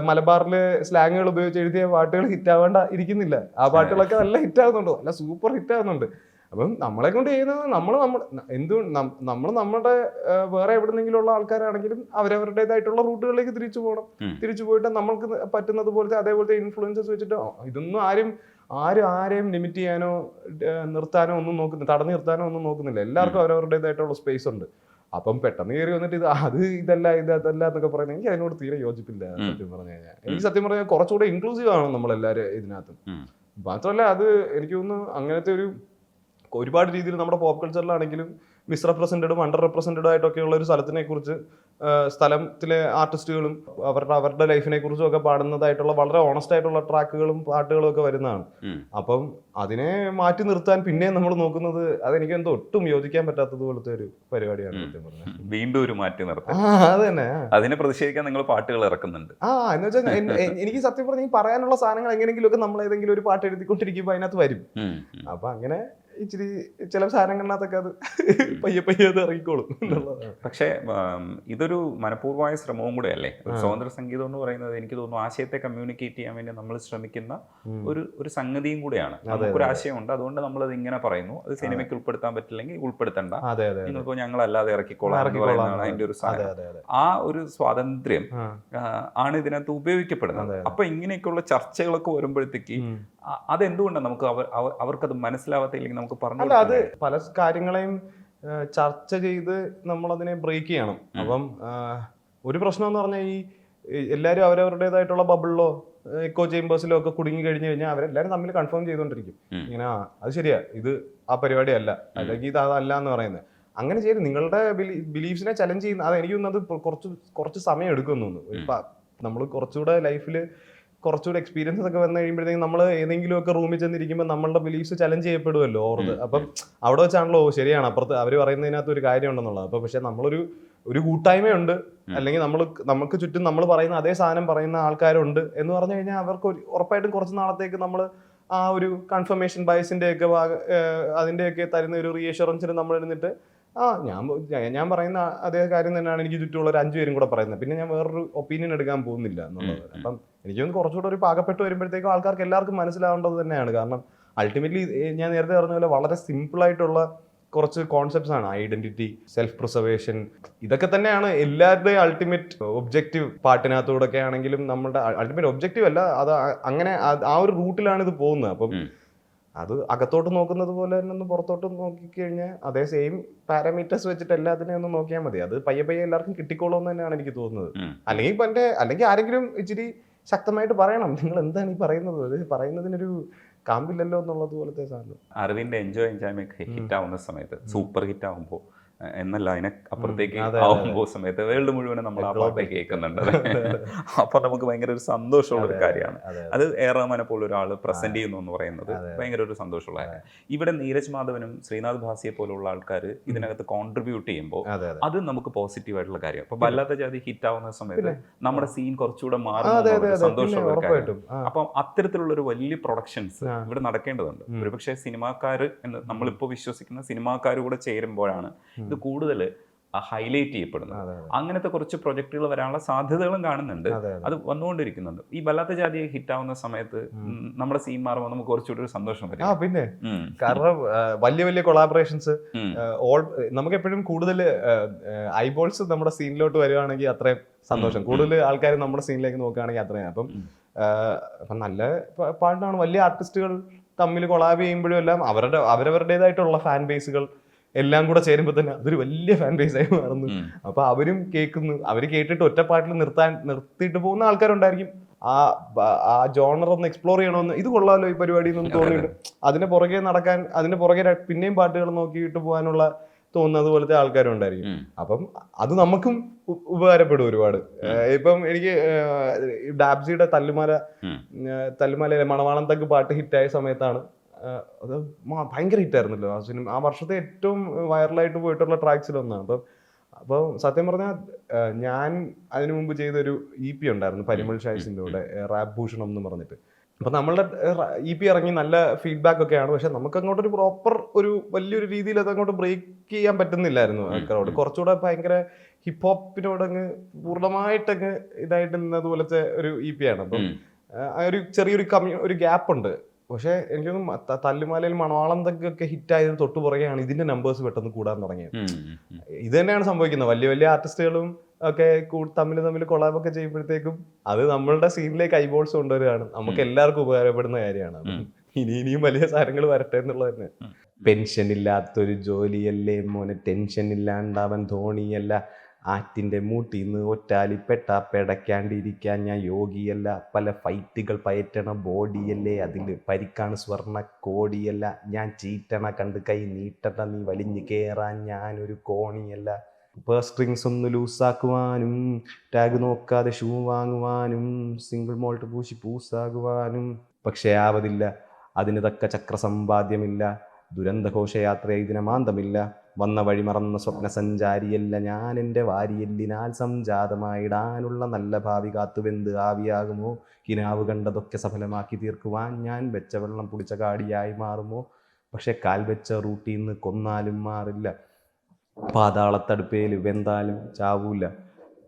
മലബാറിലെ സ്ലാങ്ങുകൾ ഉപയോഗിച്ച് എഴുതിയ പാട്ടുകൾ ഹിറ്റാവേണ്ട ഇരിക്കുന്നില്ല. ആ പാട്ടുകളൊക്കെ നല്ല ഹിറ്റാകുന്നുണ്ട്, നല്ല സൂപ്പർ ഹിറ്റാകുന്നുണ്ട്. അപ്പം നമ്മളെ കൊണ്ട് ചെയ്യുന്നത് നമ്മൾ നമ്മുടെ വേറെ എവിടെന്നെങ്കിലും ഉള്ള ആൾക്കാരാണെങ്കിലും അവരവരുടേതായിട്ടുള്ള റൂട്ടുകളിലേക്ക് തിരിച്ചു പോകണം. തിരിച്ചു പോയിട്ട് നമ്മൾക്ക് പറ്റുന്നത് പോലത്തെ അതേപോലത്തെ ഇൻഫ്ലുവൻസസ് വെച്ചിട്ട് ഇതൊന്നും ആരെയും ലിമിറ്റ് ചെയ്യാനോ നിർത്താനോ ഒന്നും തടഞ്ഞു നിർത്താനോ ഒന്നും നോക്കുന്നില്ല. എല്ലാവർക്കും അവരവരുടേതായിട്ടുള്ള സ്പേസ് ഉണ്ട്. അപ്പം പെട്ടെന്ന് കയറി വന്നിട്ട് ഇതല്ല എന്നൊക്കെ പറയുന്നത് എനിക്ക് അതിനോട് തീരെ യോജിപ്പില്ല. സത്യം പറഞ്ഞു കഴിഞ്ഞാൽ എനിക്ക് സത്യം പറഞ്ഞാൽ കുറച്ചുകൂടെ ഇൻക്ലൂസീവ് ആണ് നമ്മളെല്ലാവരും ഇതിനകത്തും. മാത്രമല്ല അത് എനിക്ക് തോന്നുന്നു അങ്ങനത്തെ ഒരുപാട് രീതിയിൽ നമ്മുടെ പോപ്പ് കൾച്ചറിലാണെങ്കിലും മിസ്റെപ്രസെന്റഡും അണ്ടർ റെപ്രസെന്റഡും ആയിട്ടൊക്കെയുള്ള ഒരു സ്ഥലത്തിനെ കുറിച്ച് സ്ഥലത്തിലെ ആർട്ടിസ്റ്റുകളും അവരുടെ ലൈഫിനെ കുറിച്ചും ഒക്കെ പാടുന്നതായിട്ടുള്ള വളരെ ഓണസ്റ്റ് ആയിട്ടുള്ള ട്രാക്കുകളും പാട്ടുകളും ഒക്കെ വരുന്നതാണ്. അപ്പം അതിനെ മാറ്റി നിർത്താൻ പിന്നെ നമ്മൾ നോക്കുന്നത് അതെനിക്ക് എന്തോ ഒട്ടും യോജിക്കാൻ പറ്റാത്തത് പോലത്തെ ഒരു പരിപാടിയാണ് സത്യം പറഞ്ഞത്. വീണ്ടും ഒരു മാറ്റി നിർത്താൻ അത് തന്നെ അതിനെ പ്രതിഷേധിക്കാൻ നിങ്ങൾ പാട്ടുകൾ ഇറക്കുന്നുണ്ട്. എന്ന് വെച്ചാൽ എനിക്ക് സത്യം പറഞ്ഞാൽ ഈ പറയാനുള്ള സാധനങ്ങൾ എങ്ങനെയെങ്കിലും ഒക്കെ നമ്മൾ ഏതെങ്കിലും ഒരു പാട്ട് എഴുതിക്കൊണ്ടിരിക്കുമ്പോൾ അതിനകത്ത് വരും. അപ്പൊ അങ്ങനെ ഇച്ചിരി ചില സാധനങ്ങളിനകത്തൊക്കെ അത് പയ്യെ അത് ഇറങ്ങിക്കോളും എന്നുള്ളതാണ്. പക്ഷേ ഇതൊരു മനഃപൂർവ്വമായ ശ്രമവും കൂടെ അല്ലേ? ഒരു സ്വതന്ത്ര സംഗീതം എന്ന് പറയുന്നത് എനിക്ക് തോന്നുന്നു ആശയത്തെ കമ്മ്യൂണിക്കേറ്റ് ചെയ്യാൻ വേണ്ടി നമ്മൾ ശ്രമിക്കുന്ന ഒരു സംഗതിയും കൂടെയാണ്. നമുക്കൊരു ആശയമുണ്ട്, അതുകൊണ്ട് നമ്മളത് ഇങ്ങനെ പറയുന്നു. അത് സിനിമയ്ക്ക് ഉൾപ്പെടുത്താൻ പറ്റില്ലെങ്കിൽ ഉൾപ്പെടുത്തണ്ട, നിങ്ങളിപ്പോ ഞങ്ങളല്ലാതെ ഇറക്കിക്കോളാം അതിന്റെ ഒരു സാധനം. ആ ഒരു സ്വാതന്ത്ര്യം ആണ് ഇതിനകത്ത് ഉപയോഗിക്കപ്പെടുന്നത്. അപ്പൊ ഇങ്ങനെയൊക്കെയുള്ള ചർച്ചകളൊക്കെ വരുമ്പോഴത്തേക്ക് അതെന്തുകൊണ്ടാണ് നമുക്ക് അവർക്കത് മനസ്സിലാവാത്തില്ലെങ്കിൽ നമുക്ക് പറഞ്ഞു? അത് പല കാര്യങ്ങളെയും ചർച്ച ചെയ്ത് നമ്മളതിനെ ബ്രേക്ക് ചെയ്യണം. അപ്പം ഒരു പ്രശ്നം എന്ന് പറഞ്ഞാൽ ഈ എല്ലാവരും അവരവരുടേതായിട്ടുള്ള ബബിളിലോ എക്കോ ചേമ്പേഴ്സിലോ ഒക്കെ കുടുങ്ങി കഴിഞ്ഞു കഴിഞ്ഞാൽ അവരെല്ലാവരും തമ്മിൽ കൺഫേം ചെയ്തുകൊണ്ടിരിക്കും. ഇങ്ങനെ അത് ശരിയാ, ഇത് ആ പരിപാടി അല്ല, അല്ലെങ്കിൽ ഇത് അതല്ല എന്ന് പറയുന്നത്. അങ്ങനെ ചെയ്ത് നിങ്ങളുടെ ബിലീഫ്സിനെ ചലഞ്ച് ചെയ്യുന്ന അത് എനിക്ക് തോന്നുന്നത് കുറച്ച് സമയം എടുക്കുമെന്ന് തോന്നുന്നു. നമ്മൾ കുറച്ചുകൂടെ ലൈഫിൽ കുറച്ചുകൂടെ എക്സ്പീരിയൻസസ് ഒക്കെ വന്നു കഴിയുമ്പോഴത്തേക്കും നമ്മൾ ഏതെങ്കിലും ഒക്കെ റൂമിൽ ചെന്നിരിക്കുമ്പോൾ നമ്മളുടെ ബിലീഫ്സ് ചലഞ്ച് ചെയ്യപ്പെടുമല്ലോ ഓർത്ത്. അപ്പം അവിടെ വെച്ചാണല്ലോ ശരിയാണ്, അപ്പുറത്ത് അവർ പറയുന്നതിനകത്ത് ഒരു കാര്യം ഉണ്ടെന്നുള്ളത്. അപ്പം പക്ഷെ നമ്മളൊരു കൂട്ടായ്മയുണ്ട്, അല്ലെങ്കിൽ നമുക്ക് ചുറ്റും നമ്മൾ പറയുന്ന അതേ സാധനം പറയുന്ന ആൾക്കാരുണ്ട് എന്ന് പറഞ്ഞു കഴിഞ്ഞാൽ അവർക്ക് ഉറപ്പായിട്ടും കുറച്ച് നാളത്തേക്ക് നമ്മൾ ആ ഒരു കൺഫർമേഷൻ ബയസിൻ്റെയൊക്കെ അതിൻ്റെയൊക്കെ തരുന്ന ഒരു റീഅഷുറൻസിന് നമ്മൾ ഇരുന്നിട്ട് ഞാൻ പറയുന്ന അതേ കാര്യം തന്നെയാണ് എനിക്ക് ചുറ്റുമുള്ള ഒരു 5 പേരും കൂടെ പറയുന്നത്, പിന്നെ ഞാൻ വേറൊരു ഒപ്പീനിയൻ എടുക്കാൻ പോകുന്നില്ല എന്നുള്ളത്. അപ്പം എനിക്കൊന്ന് കുറച്ചുകൂടെ ഒരു പാകപ്പെട്ട് വരുമ്പോഴത്തേക്കും ആൾക്കാർക്ക് എല്ലാവർക്കും മനസ്സിലാവേണ്ടത് തന്നെയാണ്. കാരണം അൾട്ടിമേറ്റ്ലി ഞാൻ നേരത്തെ പറഞ്ഞ പോലെ വളരെ സിമ്പിൾ ആയിട്ടുള്ള കുറച്ച് കോൺസെപ്റ്റ്സ് ആണ്. ഐഡന്റിറ്റി, സെൽഫ് പ്രിസർവേഷൻ, ഇതൊക്കെ തന്നെയാണ് എല്ലാവരുടെയും അൾട്ടിമേറ്റ് ഒബ്ജക്റ്റീവ്. പാട്ടിനകത്തൂടെ ഒക്കെ ആണെങ്കിലും നമ്മളുടെ അൾട്ടിമേറ്റ് ഒബ്ജക്റ്റീവ് അല്ല, അത് അങ്ങനെ ആ ഒരു റൂട്ടിലാണ് ഇത് പോകുന്നത്. അപ്പം അത് അകത്തോട്ട് നോക്കുന്നത് പോലെ തന്നെ ഒന്ന് പുറത്തോട്ട് നോക്കിക്കഴിഞ്ഞാൽ അതേ സെയിം പാരാമീറ്റേഴ്സ് വെച്ചിട്ട് എല്ലാത്തിനെയും ഒന്ന് നോക്കിയാൽ മതി. അത് പയ്യെ എല്ലാവർക്കും കിട്ടിക്കോളും തന്നെയാണ് എനിക്ക് തോന്നുന്നത്. അല്ലെങ്കിൽ ആരെങ്കിലും ഇച്ചിരി ശക്തമായിട്ട് പറയണം, നിങ്ങൾ എന്താണ് ഈ പറയുന്നത്, അത് പറയുന്നതിനൊരു കാമ്പില്ലല്ലോ എന്നുള്ളത് പോലത്തെ സാധനം. അരവിന്ദ് എൻജോയ്മെന്റ് ഹിറ്റ് ആവുന്ന സമയത്ത്, സൂപ്പർ ഹിറ്റ് ആവുമ്പോൾ എന്നല്ല, അതിനെ അപ്പുറത്തേക്ക് ആവുമ്പോൾ സമയത്ത് വേൾഡ് മുഴുവനും നമ്മൾ ആ പാട്ടേ കേൾക്കുന്നുണ്ട്. അപ്പൊ നമുക്ക് ഭയങ്കര ഒരു സന്തോഷമുള്ള ഒരു കാര്യമാണ്. അത് എ.ആർ. റഹ്മാനെ പോലെ ഒരാൾ പ്രസന്റ് ചെയ്യുന്നു എന്ന് പറയുന്നത് ഭയങ്കര ഒരു സന്തോഷമുള്ള കാര്യം. ഇവിടെ നീരജ് മാധവനും ശ്രീനാഥ് ഭാസിയെ പോലുള്ള ആൾക്കാർ ഇതിനകത്ത് കോൺട്രിബ്യൂട്ട് ചെയ്യുമ്പോൾ അത് നമുക്ക് പോസിറ്റീവ് ആയിട്ടുള്ള കാര്യം. അപ്പൊ വല്ലാത്ത ജാതി ഹിറ്റ് ആവുന്ന സമയത്ത് നമ്മുടെ സീൻ കുറച്ചുകൂടെ മാറുന്ന സന്തോഷമുള്ള ഒരു കാര്യം. അപ്പം അത്തരത്തിലുള്ള ഒരു വലിയ പ്രൊഡക്ഷൻസ് ഇവിടെ നടക്കേണ്ടതുണ്ട്. ഒരുപക്ഷെ സിനിമാക്കാർ എന്ന് നമ്മളിപ്പോ വിശ്വസിക്കുന്ന സിനിമാക്കാർ കൂടെ ചേരുമ്പോഴാണ് ഇത് കൂടുതൽ ഹൈലൈറ്റ് ചെയ്യപ്പെടുന്നത്. അങ്ങനത്തെ കുറച്ച് പ്രൊജക്ടുകൾ വരാനുള്ള സാധ്യതകളും കാണുന്നുണ്ട്, അത് വന്നുകൊണ്ടിരിക്കുന്നുണ്ട്. ഈ വല്ലാത്ത ജാതിയെ ഹിറ്റ് ആവുന്ന സമയത്ത് നമ്മുടെ സീൻ മാറുമ്പോൾ നമുക്ക് കുറച്ചുകൂടി ഒരു സന്തോഷം വരും. പിന്നെ കാരണം വലിയ കൊളാബറേഷൻസ് നമുക്ക് എപ്പോഴും കൂടുതൽ ഐബോൾസ് നമ്മുടെ സീനിലോട്ട് വരുവാണെങ്കിൽ അത്രയും സന്തോഷം. കൂടുതൽ ആൾക്കാർ നമ്മുടെ സീനിലേക്ക് നോക്കുകയാണെങ്കിൽ അത്രയും. അപ്പം നല്ല പാട്ടാണ്. വലിയ ആർട്ടിസ്റ്റുകൾ തമ്മിൽ കൊളാബ് ചെയ്യുമ്പോഴും എല്ലാം അവരവരുടേതായിട്ടുള്ള ഫാൻ ബേസുകൾ എല്ലാം കൂടെ ചേരുമ്പോൾ തന്നെ അതൊരു വലിയ ഫാൻ ബേസ് ആയി മാറുന്നു. അപ്പൊ അവരും കേൾക്കുന്നു, അവര് കേട്ടിട്ട് ഒറ്റപ്പാട്ടിൽ നിർത്തിയിട്ട് പോകുന്ന ആൾക്കാരുണ്ടായിരിക്കും. ആ ജോണർ ഒന്ന് എക്സ്പ്ലോർ ചെയ്യണമെന്ന്, ഇത് കൊള്ളാമല്ലോ ഈ പരിപാടി എന്നൊന്ന് തോന്നിയിട്ട് അതിന്റെ പുറകെ പിന്നെയും പാട്ടുകൾ നോക്കിയിട്ട് പോകാനുള്ള തോന്നുന്നത് പോലത്തെ ആൾക്കാരും ഉണ്ടായിരിക്കും. അപ്പം അത് നമുക്കും ഉപകാരപ്പെടും ഒരുപാട്. ഇപ്പം എനിക്ക് ഡാബ്സിയുടെ തല്ലുമാലയിലെ മണവാളം തഗ് പാട്ട് ഹിറ്റായ സമയത്താണ് അത് ഭയങ്കര ഹിറ്റായിരുന്നല്ലോ ആ സിനിമ. ആ വർഷത്തെ ഏറ്റവും വൈറലായിട്ട് പോയിട്ടുള്ള ട്രാക്സിലൊന്നാണ്. അപ്പോൾ സത്യം പറഞ്ഞാൽ ഞാൻ അതിനു മുമ്പ് ചെയ്തൊരു EP ഉണ്ടായിരുന്നു പരിമൾ ഷായ്സിൻ്റെ കൂടെ, റാപ്പ് ഭൂഷണം എന്ന് പറഞ്ഞിട്ട്. അപ്പൊ നമ്മളുടെ EP ഇറങ്ങി നല്ല ഫീഡ്ബാക്ക് ഒക്കെയാണ്, പക്ഷെ നമുക്ക് അങ്ങോട്ടൊരു പ്രോപ്പർ ഒരു വലിയൊരു രീതിയിൽ അത് അങ്ങോട്ട് ബ്രേക്ക് ചെയ്യാൻ പറ്റുന്നില്ലായിരുന്നു ആൾക്കാരോട്. കുറച്ചുകൂടെ ഭയങ്കര ഹിപ്പ് ഹോപ്പിനോടങ്ങ് പൂർണ്ണമായിട്ടങ്ങ് ഇതായിട്ട് നിന്നതുപോലത്തെ ഒരു EP ആണ്. അപ്പം ഒരു ചെറിയൊരു ഒരു ഗ്യാപ്പ് ഉണ്ട്. പക്ഷെ എനിക്കൊന്നും തല്ലുമാലയിൽ മണവാളം തഗ്ഗൊക്കെ ഹിറ്റായതിന് തൊട്ട് പുറകെയാണ് ഇതിന്റെ നമ്പേഴ്സ് പെട്ടെന്ന് കൂടാൻ തുടങ്ങിയത്. ഇത് തന്നെയാണ് സംഭവിക്കുന്നത്. വലിയ ആർട്ടിസ്റ്റുകളും ഒക്കെ തമ്മിൽ കൊളാബൊക്കെ ചെയ്യുമ്പോഴത്തേക്കും അത് നമ്മളുടെ സീനിലേക്ക് ഐബോൾസ് കൊണ്ടുവരികയാണ്. നമുക്ക് എല്ലാവർക്കും ഉപകാരപ്പെടുന്ന കാര്യമാണ്. ഇനിയും വലിയ സാധനങ്ങൾ വരട്ടെ എന്നുള്ളത് തന്നെ. പെൻഷൻ ഇല്ലാത്തൊരു ജോലിയല്ലേ മോനെ, ടെൻഷൻ ഇല്ലാണ്ടവൻ ധോണിയല്ല, ആറ്റിൻ്റെ മൂട്ടിന്ന് ഒറ്റാലിപ്പെട്ട പെടയ്ക്കാണ്ടിരിക്കാൻ ഞാൻ യോഗിയല്ല, പല ഫൈറ്റുകൾ പയറ്റണ ബോഡിയല്ലേ, അതിൽ പരിക്കാണ് സ്വർണ്ണ കോടിയല്ല, ഞാൻ ചീറ്റണ കണ്ട് കൈ നീട്ടണ നീ വലിഞ്ഞു കയറാൻ ഞാനൊരു കോണിയല്ല, സ്ട്രിങ്സ് ഒന്ന് ലൂസാക്കുവാനും ടാഗ് നോക്കാതെ ഷൂ വാങ്ങുവാനും സിംഗിൾ മോൾട്ട് പൂശി പൂസാകുവാനും പക്ഷേ ആവതില്ല, അതിന് തക്ക ചക്രസമ്പാദ്യമില്ല, ദുരന്തഘോഷയാത്ര ഇതിനമാന്തമില്ല, വന്ന വഴി മറന്ന സ്വപ്ന സഞ്ചാരിയല്ല ഞാൻ, എൻ്റെ വാരിയെല്ലിനാൽ സംജാതമായിടാനുള്ള നല്ല ഭാവി കാത്തുവെന്ത് ആവിയാകുമോ, കിനാവ് കണ്ടതൊക്കെ സഫലമാക്കി തീർക്കുവാൻ ഞാൻ വെച്ച വെള്ളം പുളിച്ച കാടിയായി മാറുമോ, പക്ഷെ കാൽ വെച്ച റൂട്ടിൽ നിന്ന് കൊന്നാലും മാറില്ല, പാതാളത്തടുപ്പേൽ വെന്താലും ചാവൂല,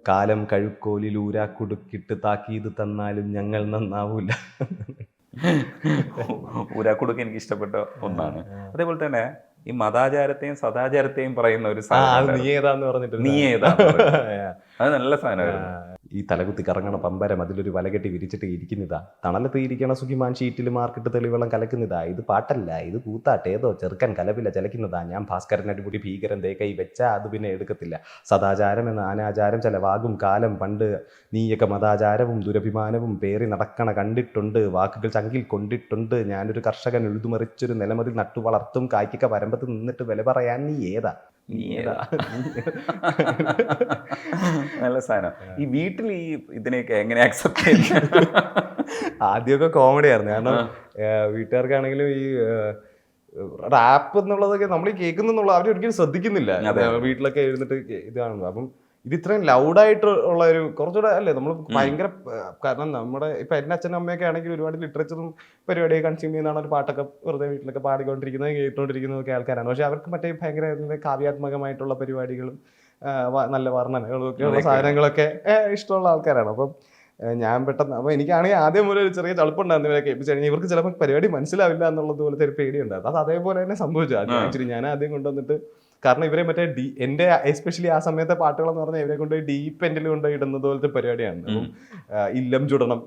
കാലം കഴുക്കോലിലൂരാ കുടുക്കിട്ട് താക്കീത് തന്നാലും ഞങ്ങൾ നന്നാവൂല. ഊരാക്കുടുക്ക് എനിക്ക് ഇഷ്ടപ്പെട്ട ഒന്നാണ്. അതേപോലെ തന്നെ ഈ മതാചാരത്തെയും സദാചാരത്തെയും പറയുന്ന ഒരു നീ ഏതാന്ന് പറഞ്ഞിട്ട് നീ ഏതാ അത് നല്ല സാധനമായിരുന്നു. ഈ തലകുത്തി കറങ്ങണ പമ്പരം അതിലൊരു വലകെട്ടി വിരിച്ചിട്ട് ഇരിക്കുന്നതാ, തണലത്ത് ഇരിക്കണ സുഖിമാൻ ഷീറ്റിൽ മാർക്കിട്ട് തെളിവെള്ളം കലക്കുന്നതാ, ഇത് പാട്ടല്ല ഇത് കൂത്താട്ട്, ഏതോ ചെറുക്കൻ കലപില ചലക്കുന്നതാ, ഞാൻ ഭാസ്കരൻ അടിപൊളി ഭീകരൻ ദേ കൈ വെച്ചാ അത് പിന്നെ എടുക്കത്തില്ല, സദാചാരം എന്ന അനാചാരം ചെലവാകും കാലം പണ്ട്, നീയൊക്കെ മതാചാരവും ദുരഭിമാനവും പേറി നടക്കണ കണ്ടിട്ടുണ്ട്, വാക്കുകൾ ചങ്കിൽ കൊണ്ടിട്ടുണ്ട്, ഞാനൊരു കർഷകൻ എഴുതുമറിച്ചൊരു നിലമതിൽ നട്ടു വളർത്തും, കായ്ക്കൊക്കെ വരമ്പത്ത് നിന്നിട്ട് വില പറയാൻ നീ ഏതാ. നല്ല സാധനം. ഈ വീട്ടിൽ ഈ ഇതിനെയൊക്കെ എങ്ങനെ അക്സെപ്റ്റ് ചെയ്യുന്നത്? ആദ്യമൊക്കെ കോമഡി ആയിരുന്നു, കാരണം വീട്ടുകാർക്കാണെങ്കിലും ഈ റാപ്പ് എന്നുള്ളതൊക്കെ നമ്മൾ ഈ കേൾക്കുന്നുള്ള അവരൊരിക്കലും ശ്രദ്ധിക്കുന്നില്ല, വീട്ടിലൊക്കെ എഴുന്നിട്ട് ഇത് കാണുന്നത്. അപ്പം ഇത് ഇത്രയും ലൗഡായിട്ട് ഉള്ള ഒരു കുറച്ചുകൂടെ അല്ലേ നമ്മൾ ഭയങ്കര, കാരണം നമ്മുടെ ഇപ്പൊ എൻ്റെ അച്ഛനും അമ്മയൊക്കെ ആണെങ്കിൽ ഒരുപാട് ലിറ്ററേച്ചറും പരിപാടിയൊക്കെ കൺസ്യൂം ചെയ്യുന്നതാണ്, ഒരു പാട്ടൊക്കെ വെറുതെ വീട്ടിലൊക്കെ പാടിക്കൊണ്ടിരിക്കുന്നത് കേട്ടുകൊണ്ടിരിക്കുന്നതൊക്കെ ആൾക്കാരാണ്. പക്ഷെ അവർക്ക് മറ്റേ ഭയങ്കര കാവ്യാത്മകമായിട്ടുള്ള പരിപാടികളും നല്ല വർണ്ണനകളും ഒക്കെയുള്ള സാധനങ്ങളൊക്കെ ഇഷ്ടമുള്ള ആൾക്കാരാണ്. അപ്പം ഞാൻ പെട്ടെന്ന് അപ്പോൾ എനിക്കാണെങ്കിൽ ആദ്യം മുതൽ ഒരു ചെറിയ ചളുപ്പുണ്ടായിരുന്നു ഇവരെ കേൾപ്പിച്ചു കഴിഞ്ഞാൽ ഇവർക്ക് ചിലപ്പോൾ പരിപാടി മനസ്സിലാവില്ല എന്നുള്ളത് പോലത്തെ ഒരു പേടിയുണ്ടായിരുന്നു. അത് അതേപോലെ തന്നെ സംഭവിച്ചു. ആക്ച്വലി ഞാൻ ആദ്യം കൊണ്ടുവന്നിട്ട്, കാരണം ഇവരെ മറ്റേ എൻ്റെ എസ്പെഷ്യലി ആ സമയത്തെ പാട്ടുകളെന്ന് പറഞ്ഞാൽ ഇവരെ കൊണ്ട് ഡീപ്പ് എൻഡിൽ കൊണ്ട് ഇടുന്നത് പോലത്തെ പരിപാടിയാണ്. അപ്പം ഇല്ലം ചുടണം,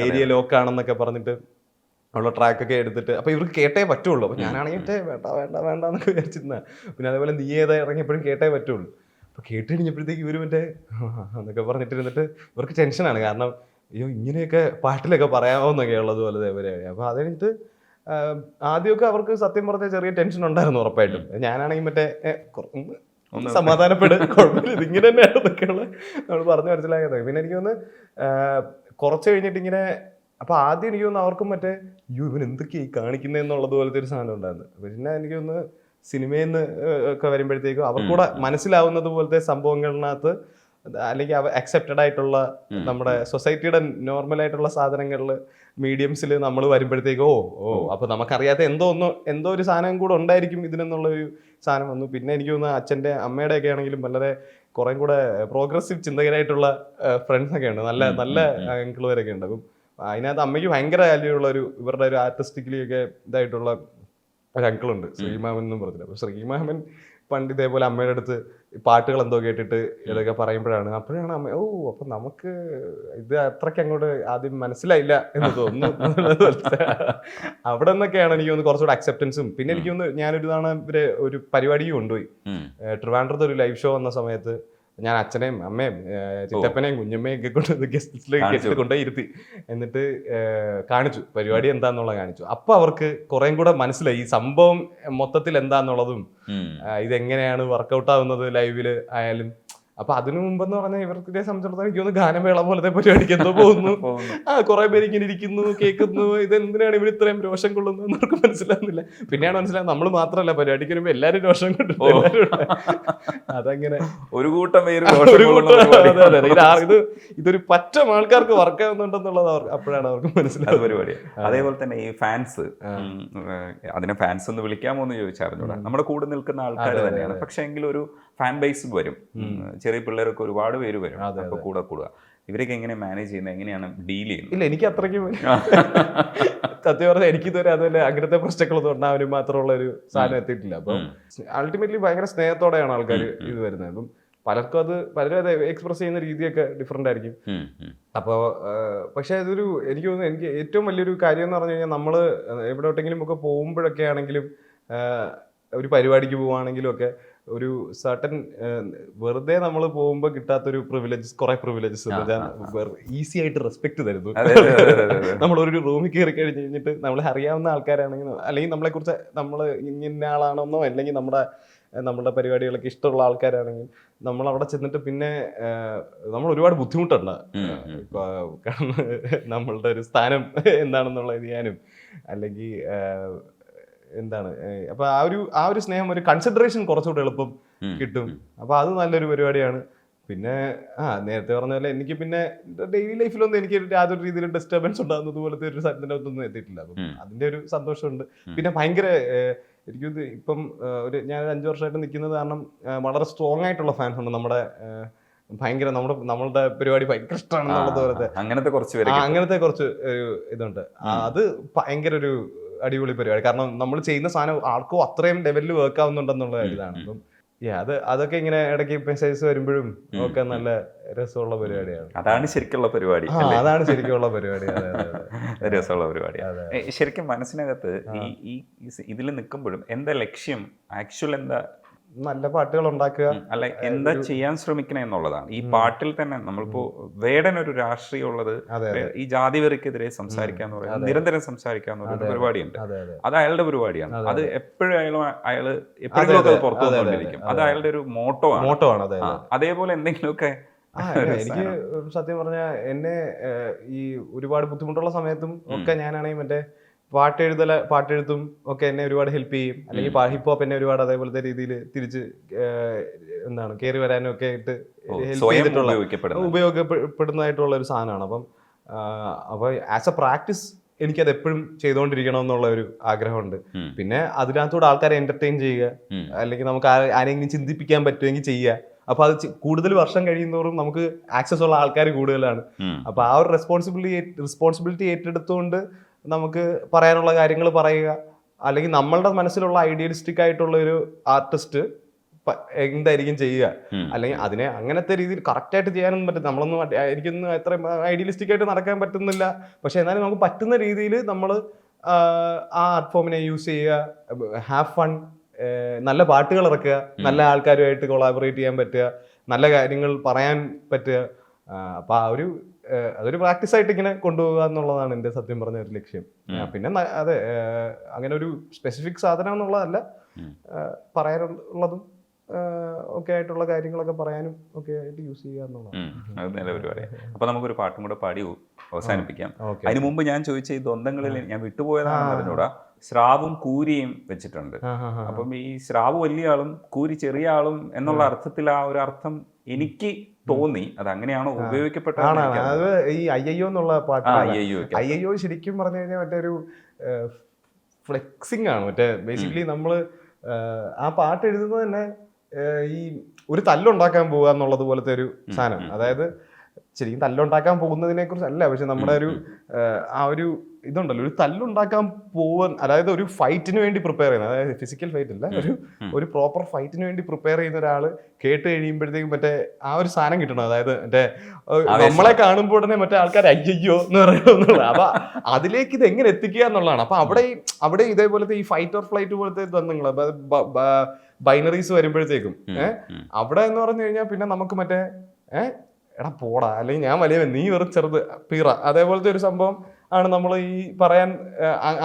ഏരിയ ലോക്കാണെന്നൊക്കെ പറഞ്ഞിട്ട് ഉള്ള ട്രാക്കൊക്കെ എടുത്തിട്ട് അപ്പോൾ ഇവർക്ക് കേട്ടേ പറ്റുള്ളൂ. അപ്പോൾ ഞാനാണെങ്കിൽ വേണ്ട വേണ്ട വേണ്ട എന്നൊക്കെ വിചാരിച്ചിരുന്ന, പിന്നെ അതേപോലെ നീ ഏതാ ഇറങ്ങിയപ്പോഴും കേട്ടേ പറ്റുള്ളൂ. അപ്പോൾ കേട്ട് കഴിഞ്ഞപ്പോഴത്തേക്ക് ഇവർ മറ്റേ എന്നൊക്കെ പറഞ്ഞിട്ടിരുന്നിട്ട് ഇവർക്ക് ടെൻഷനാണ്, കാരണം അയ്യോ ഇങ്ങനെയൊക്കെ പാട്ടിലൊക്കെ പറയാമോ എന്നൊക്കെ ഉള്ളത് പോലെ അതേപോലെ. അപ്പോൾ അത് കഴിഞ്ഞിട്ട് ആദ്യമൊക്കെ അവർക്ക് സത്യം പറഞ്ഞ ചെറിയ ടെൻഷൻ ഉണ്ടായിരുന്നു ഉറപ്പായിട്ടും. ഞാനാണെങ്കിൽ മറ്റേ സമാധാനപ്പെട്, കുഴപ്പമില്ല ഇതിങ്ങനെ തന്നെയാണ് എന്നൊക്കെയുള്ള നമ്മൾ പറഞ്ഞ് മനസ്സിലാക്കിയത്. പിന്നെ എനിക്ക് തോന്നുന്നു കുറച്ച് കഴിഞ്ഞിട്ട് ഇങ്ങനെ, അപ്പോൾ ആദ്യം എനിക്ക് തോന്നുന്നു അവർക്കും മറ്റേ ഇവൻ എന്തൊക്കെയായി കാണിക്കുന്നതെന്നുള്ളത് പോലത്തെ ഒരു സാധനം ഉണ്ടായിരുന്നു. പിന്നെ എനിക്ക് തോന്നുന്നു സിനിമയിൽ നിന്ന് ഒക്കെ വരുമ്പോഴത്തേക്കും അവർക്കൂടെ മനസ്സിലാവുന്നത് പോലത്തെ സംഭവങ്ങളിനകത്ത്, അല്ലെങ്കിൽ അക്സെപ്റ്റഡ് ആയിട്ടുള്ള നമ്മുടെ സൊസൈറ്റിയുടെ നോർമലായിട്ടുള്ള സാധനങ്ങളിൽ മീഡിയംസിൽ നമ്മൾ വരുമ്പോഴത്തേക്കും അപ്പോൾ നമുക്കറിയാത്ത എന്തോ ഒരു സാധനം കൂടെ ഉണ്ടായിരിക്കും ഇതിനെന്നുള്ള ഒരു സാധനം വന്നു. പിന്നെ എനിക്ക് തോന്നുന്നു അച്ഛൻ്റെ അമ്മയുടെ ഒക്കെ ആണെങ്കിലും വളരെ കുറേ കൂടെ പ്രോഗ്രസീവ് ചിന്തകരായിട്ടുള്ള ഫ്രണ്ട്സൊക്കെ ഉണ്ട്, നല്ല നല്ല അങ്കിളുകാരൊക്കെ ഉണ്ട്. അപ്പം അതിനകത്ത് അമ്മയ്ക്ക് ഭയങ്കര വാല്യൂ ഉള്ള ഒരു ഇവരുടെ ഒരു ആർട്ടിസ്റ്റിക്കലി ഒക്കെ ഇതായിട്ടുള്ള ഒരു അങ്കിളുണ്ട്, ശ്രീമാമൻ എന്നും പറഞ്ഞില്ല. അപ്പോൾ ശ്രീമാമൻ പണ്ട് ഇതേപോലെ അമ്മയുടെ അടുത്ത് പാട്ടുകൾ എന്തോ കേട്ടിട്ട് ഇതൊക്കെ പറയുമ്പോഴാണ് അമ്മ അപ്പം നമുക്ക് ഇത് അത്രയ്ക്ക് അങ്ങോട്ട് ആദ്യം മനസ്സിലായില്ല എന്ന് തോന്നുന്നു. അവിടെ നിന്നൊക്കെയാണ് എനിക്ക് തോന്നുന്നു കുറച്ചുകൂടെ അക്സെപ്റ്റൻസും. പിന്നെ എനിക്ക് തോന്നുന്നു ഞാനൊരു തവണ ഇവരെ ഒരു പരിപാടിക്ക് കൊണ്ടുപോയി, ട്രിവാൻഡ്രത്ത് ഒരു ലൈവ് ഷോ വന്ന സമയത്ത് ഞാൻ അച്ഛനെയും അമ്മയും ചിറ്റപ്പനെയും കുഞ്ഞമ്മയും ഒക്കെ കൊണ്ട് ഗസ്റ്റിൽ കൊണ്ടുപോയി ഇരുത്തി, എന്നിട്ട് കാണിച്ചു പരിപാടി എന്താന്നുള്ളത് കാണിച്ചു. അപ്പൊ അവർക്ക് കുറേ കൂടെ മനസ്സിലായി ഈ സംഭവം മൊത്തത്തിൽ എന്താന്നുള്ളതും ഇതെങ്ങനെയാണ് വർക്കൗട്ട് ആവുന്നത് ലൈവില് ആയാലും. അപ്പൊ അതിനു മുമ്പെന്ന് പറഞ്ഞാൽ ഇവർക്ക് സംബന്ധിച്ചിടത്തോളം എനിക്ക് തോന്നുന്നു ഗാനമേള പോലത്തെ പരിപാടിക്ക് എന്തോ പോകുന്നു, കുറെ പേര് ഇങ്ങനെ ഇരിക്കുന്നു കേൾക്കുന്നു, ഇതെന്തിനാണ് ഇവർ ഇത്രയും രോഷം കൊള്ളുന്നു എന്നവർക്ക് മനസ്സിലാവുന്നില്ല. പിന്നെയാണ് മനസ്സിലായത് നമ്മൾ മാത്രമല്ല പരിപാടിക്ക് വരുമ്പോൾ എല്ലാവരും രോഷം കൊണ്ടു. അതങ്ങനെ ഒരു കൂട്ടം പേര് ഇതൊരു പറ്റം ആൾക്കാർക്ക് വർക്ക് ആവുന്നുണ്ടെന്നുള്ളത് അപ്പോഴാണ് അവർക്ക് മനസ്സിലായത് പരിപാടി. അതേപോലെ തന്നെ ഈ ഫാൻസ്, അതിനെ ഫാൻസ് എന്ന് വിളിക്കാമോ എന്ന് ചോദിച്ചറിഞ്ഞൂടാ, നമ്മുടെ കൂടെ നിൽക്കുന്ന ആൾക്കാർ തന്നെയാണ്. പക്ഷെ എങ്കിലും ഒരു ഫാൻ ബേസ് വരും, ചെറിയ പിള്ളേരൊക്കെ ഒരുപാട് പേര് വരും. അപ്പൊ കൂടെ കൂടുക ഇവരൊക്കെ എങ്ങനെ മാനേജ് ചെയ്യുന്നത്, എങ്ങനെയാണ് ഡീൽ ചെയ്യുന്നത്? ഇല്ല, എനിക്ക് അത്രയ്ക്ക് സത്യം പറഞ്ഞാൽ എനിക്കിതുവരെ അതുപോലെ അങ്ങനത്തെ പ്രശ്നങ്ങളൊന്നും ഉണ്ടാവാനും മാത്രമുള്ള ഒരു സാധനം എത്തിയിട്ടില്ല. അപ്പം അൾട്ടിമേറ്റ്ലി ഭയങ്കര സ്നേഹത്തോടെയാണ് ആൾക്കാർ ഇത് വരുന്നത്. അപ്പം പലരും അത് എക്സ്പ്രസ് ചെയ്യുന്ന രീതിയൊക്കെ ഡിഫറെന്റ് ആയിരിക്കും. അപ്പോൾ പക്ഷെ അതൊരു എനിക്ക് തോന്നുന്നു എനിക്ക് ഏറ്റവും വലിയൊരു കാര്യം എന്ന് പറഞ്ഞു കഴിഞ്ഞാൽ നമ്മൾ എവിടോട്ടെങ്കിലും ഒക്കെ പോകുമ്പോഴൊക്കെ ആണെങ്കിലും ഒരു പരിപാടിക്ക് പോവുകയാണെങ്കിലും ഒക്കെ ഒരു സർട്ടൻ വെറുതെ നമ്മൾ പോകുമ്പോൾ കിട്ടാത്തൊരു കുറെ പ്രിവിലേജസ് ഈസി ആയിട്ട് റെസ്പെക്ട് തരുന്നു. നമ്മൾ ഒരു റൂമിൽ കയറി കഴിഞ്ഞിട്ട് നമ്മളെ അറിയാവുന്ന ആൾക്കാരാണെങ്കിൽ, അല്ലെങ്കിൽ നമ്മളെ കുറിച്ച് നമ്മൾ ഇന്ന ആളാണെന്നോ അല്ലെങ്കിൽ നമ്മുടെ പരിപാടികളൊക്കെ ഇഷ്ടമുള്ള ആൾക്കാരാണെങ്കിൽ നമ്മൾ അവിടെ ചെന്നിട്ട് പിന്നെ നമ്മൾ ഒരുപാട് ബുദ്ധിമുട്ടുണ്ട്. കാരണം നമ്മളുടെ ഒരു സ്ഥാനം എന്താണെന്നുള്ളത് ചെയ്യാനും അല്ലെങ്കിൽ എന്താണ്, അപ്പൊ ആ ഒരു സ്നേഹം, ഒരു കൺസിഡറേഷൻ കുറച്ചുകൂടെ എളുപ്പം കിട്ടും. അപ്പൊ അത് നല്ലൊരു പരിപാടിയാണ്. പിന്നെ നേരത്തെ പറഞ്ഞ പോലെ എനിക്ക് പിന്നെ ഡെയിലി ലൈഫിലൊന്നും എനിക്ക് യാതൊരു രീതിയിലും ഡിസ്റ്റർബൻസ് ഉണ്ടാകുന്നത് പോലത്തെ ഒരു സാധനത്തിന്റെ ഒന്നും എത്തിയിട്ടില്ല. അപ്പം അതിന്റെ ഒരു സന്തോഷമുണ്ട്. പിന്നെ ഭയങ്കര എനിക്കിത് ഇപ്പം ഞാൻ 5 വർഷമായിട്ട് നിൽക്കുന്നത് കാരണം വളരെ സ്ട്രോങ് ആയിട്ടുള്ള ഫാൻസ് ഉണ്ട്. ഭയങ്കര നമ്മളുടെ പരിപാടി ഭയങ്കര ഇഷ്ടമാണെന്നുള്ളത് പോലത്തെ അങ്ങനത്തെ കുറച്ച് ഒരു ഇതുണ്ട്. അത് ഭയങ്കര ഒരു അടിപൊളി പരിപാടി. കാരണം നമ്മൾ ചെയ്യുന്ന സാധനം ആർക്കും അത്രയും ലെവലിൽ വർക്ക് ആവുന്നുണ്ടെന്നുള്ള ഇതാണ്. അപ്പം അതൊക്കെ ഇങ്ങനെ ഇടയ്ക്ക് മെസ്സേജസ് വരുമ്പോഴും ഒക്കെ നല്ല രസമുള്ള പരിപാടിയാണ്. അതാണ് ശരിക്കുള്ള പരിപാടി. രസമുള്ള പരിപാടി. ശരിക്കും മനസ്സിനകത്ത് ഈ ഇതിൽ നിൽക്കുമ്പോഴും എന്താ ലക്ഷ്യം, ആക്ച്വൽ എന്താ? നല്ല പാട്ടുകൾ ഉണ്ടാക്കുക, അല്ല എന്താ ചെയ്യാൻ ശ്രമിക്കണേ എന്നുള്ളതാണ്. ഈ പാട്ടിൽ തന്നെ നമ്മളിപ്പോ വേടൻ ഒരു രാഷ്ട്രീയം ഉള്ളത്, ഈ ജാതിവെറിക്കെതിരെ സംസാരിക്കാന്ന് പറയുന്നത്, നിരന്തരം സംസാരിക്കാന്ന് പറയുന്ന പരിപാടിയുണ്ട്. അത് അയാളുടെ പരിപാടിയാണ്. അത് എപ്പോഴും അയാള് എപ്പോഴും പുറത്തു വന്നുകൊണ്ടിരിക്കും. അത് അയാളുടെ ഒരു മോട്ടോ ആണ്. അതേപോലെ എന്തെങ്കിലുമൊക്കെ എനിക്ക് സത്യം പറഞ്ഞാൽ എന്നെ ഈ ഒരുപാട് ബുദ്ധിമുട്ടുള്ള സമയത്തും ഒക്കെ ഞാനാണെങ്കിൽ മറ്റേ പാട്ടെഴുത്തും ഒക്കെ എന്നെ ഒരുപാട് ഹെൽപ്പ് ചെയ്യും. അല്ലെങ്കിൽ ഹിപ്പ് ഹോപ്പ് എന്നെ ഒരുപാട് അതേപോലത്തെ രീതിയിൽ തിരിച്ച് കയറി വരാനും ഒക്കെ ആയിട്ട് ഹെൽപ്പ് ചെയ്തിട്ടുള്ള, ഉപയോഗപ്പെടുന്നതായിട്ടുള്ള ഒരു സാധനമാണ്. അപ്പൊ ആസ് എ പ്രാക്ടീസ് എനിക്കത് എപ്പോഴും ചെയ്തുകൊണ്ടിരിക്കണം എന്നുള്ള ഒരു ആഗ്രഹമുണ്ട്. പിന്നെ അതിനകത്തൂടെ ആൾക്കാരെ എന്റർടൈൻ ചെയ്യുക, അല്ലെങ്കിൽ നമുക്ക് ആരെങ്കിലും ചിന്തിപ്പിക്കാൻ പറ്റുമെങ്കിൽ ചെയ്യുക. അപ്പൊ അത് കൂടുതൽ വർഷം കഴിയുന്നതോറും നമുക്ക് ആക്സസ് ഉള്ള ആൾക്കാർ കൂടുതലാണ്. അപ്പൊ ആ ഒരു റെസ്പോൺസിബിലിറ്റി ഏറ്റെടുത്തുകൊണ്ട് നമുക്ക് പറയാനുള്ള കാര്യങ്ങൾ പറയുക, അല്ലെങ്കിൽ നമ്മളുടെ മനസ്സിലുള്ള ഐഡിയലിസ്റ്റിക് ആയിട്ടുള്ള ഒരു ആർട്ടിസ്റ്റ് എന്തായിരിക്കും ചെയ്യുക, അല്ലെങ്കിൽ അതിനെ അങ്ങനത്തെ രീതിയിൽ കറക്റ്റായിട്ട് ചെയ്യാനൊന്നും പറ്റും. എനിക്കൊന്നും അത്ര ഐഡിയലിസ്റ്റിക് ആയിട്ട് നടക്കാൻ പറ്റുന്നില്ല. പക്ഷെ എന്നാലും നമുക്ക് പറ്റുന്ന രീതിയിൽ നമ്മൾ ആ ആർട്ട് ഫോമിനെ യൂസ് ചെയ്യുക, ഹാവ് ഫൺ, നല്ല പാട്ടുകൾ ഇറക്കുക, നല്ല ആൾക്കാരുമായിട്ട് കൊളാബറേറ്റ് ചെയ്യാൻ പറ്റുക, നല്ല കാര്യങ്ങൾ പറയാൻ പറ്റുക. അപ്പൊ അതൊരു പ്രാക്ടീസ് ആയിട്ട് ഇങ്ങനെ കൊണ്ടുപോകുക എന്നുള്ളതാണ് എൻ്റെ സത്യം പറഞ്ഞ ഒരു ലക്ഷ്യം. പിന്നെ അതെ, അങ്ങനെ ഒരു സ്പെസിഫിക് സാധനം എന്നുള്ളതല്ല, പറയാനുള്ളതും ഒക്കെ ആയിട്ടുള്ള കാര്യങ്ങളൊക്കെ പറയാനും ഒക്കെ ആയിട്ട് യൂസ് ചെയ്യുക എന്നുള്ളതാണ്. അപ്പൊ നമുക്കൊരു പാട്ടും കൂടെ പാടി അവസാനിപ്പിക്കാം. അതിനു മുമ്പ് ഞാൻ ചോദിച്ച ഈ ദ്വന്ദ്ങ്ങളിൽ ഞാൻ വിട്ടുപോയതാണെന്ന് അറിഞ്ഞൂടാ. ശ്രാവും കൂരിയും വെച്ചിട്ടുണ്ട്. അപ്പം ഈ ശ്രാവ് വലിയ ആളും കൂരി ചെറിയ ആളും എന്നുള്ള അർത്ഥത്തിൽ ആ ഒരു അർത്ഥം എനിക്ക് തോന്നി. അത് അങ്ങനെയാണോ ഉപയോഗിക്കപ്പെട്ടത്? അത് ഈ അയ്യോ എന്നുള്ള പാട്ട്, അയ്യോ ശരിക്കും പറഞ്ഞു കഴിഞ്ഞാൽ മറ്റൊരു ഫ്ലെക്സിങ് ആണ്. ബേസിക്കലി നമ്മള് ആ പാട്ട് എഴുതുന്നത് തന്നെ ഈ ഒരു തല്ലുണ്ടാക്കാൻ പോവുക എന്നുള്ളത് പോലത്തെ ഒരു സാധനം. അതായത് ശരിക്കും തല്ലുണ്ടാക്കാൻ പോകുന്നതിനെ കുറിച്ചല്ല, പക്ഷെ നമ്മുടെ ആ ഒരു ഇതുണ്ടല്ലോ, ഒരു തല്ലുണ്ടാക്കാൻ പോവാൻ, അതായത് ഒരു ഫൈറ്റിന് വേണ്ടി പ്രിപ്പയർ ചെയ്യുന്നത്, അതായത് ഫിസിക്കൽ ഫൈറ്റ് അല്ല, ഒരു പ്രോപ്പർ ഫൈറ്റിന് വേണ്ടി പ്രിപ്പയർ ചെയ്യുന്ന ഒരാള് കേട്ട് കഴിയുമ്പോഴത്തേക്കും മറ്റേ ആ ഒരു സാധനം കിട്ടണം. അതായത് മറ്റേ നമ്മളെ കാണുമ്പോൾ ഉടനെ മറ്റേ ആൾക്കാർ അയ്യോ എന്ന് പറയുന്നത്. അപ്പൊ അതിലേക്ക് ഇത് എങ്ങനെ എത്തിക്കുക എന്നുള്ളതാണ്. അപ്പൊ അവിടെ ഇതേപോലത്തെ ഈ ഫൈറ്റ് ഓർ ഫ്ലൈറ്റ് പോലത്തെ ബന്ധങ്ങൾ, ബൈനറീസ് വരുമ്പോഴത്തേക്കും അവിടെ എന്ന് പറഞ്ഞു കഴിഞ്ഞാൽ പിന്നെ നമുക്ക് മറ്റേ എടാ പോടാ, അല്ലെങ്കിൽ ഞാൻ വലിയവൻ നീ വെറും ചെറുത് പീറ, അതേപോലത്തെ ഒരു സംഭവം ആണ് നമ്മൾ ഈ പറയാൻ.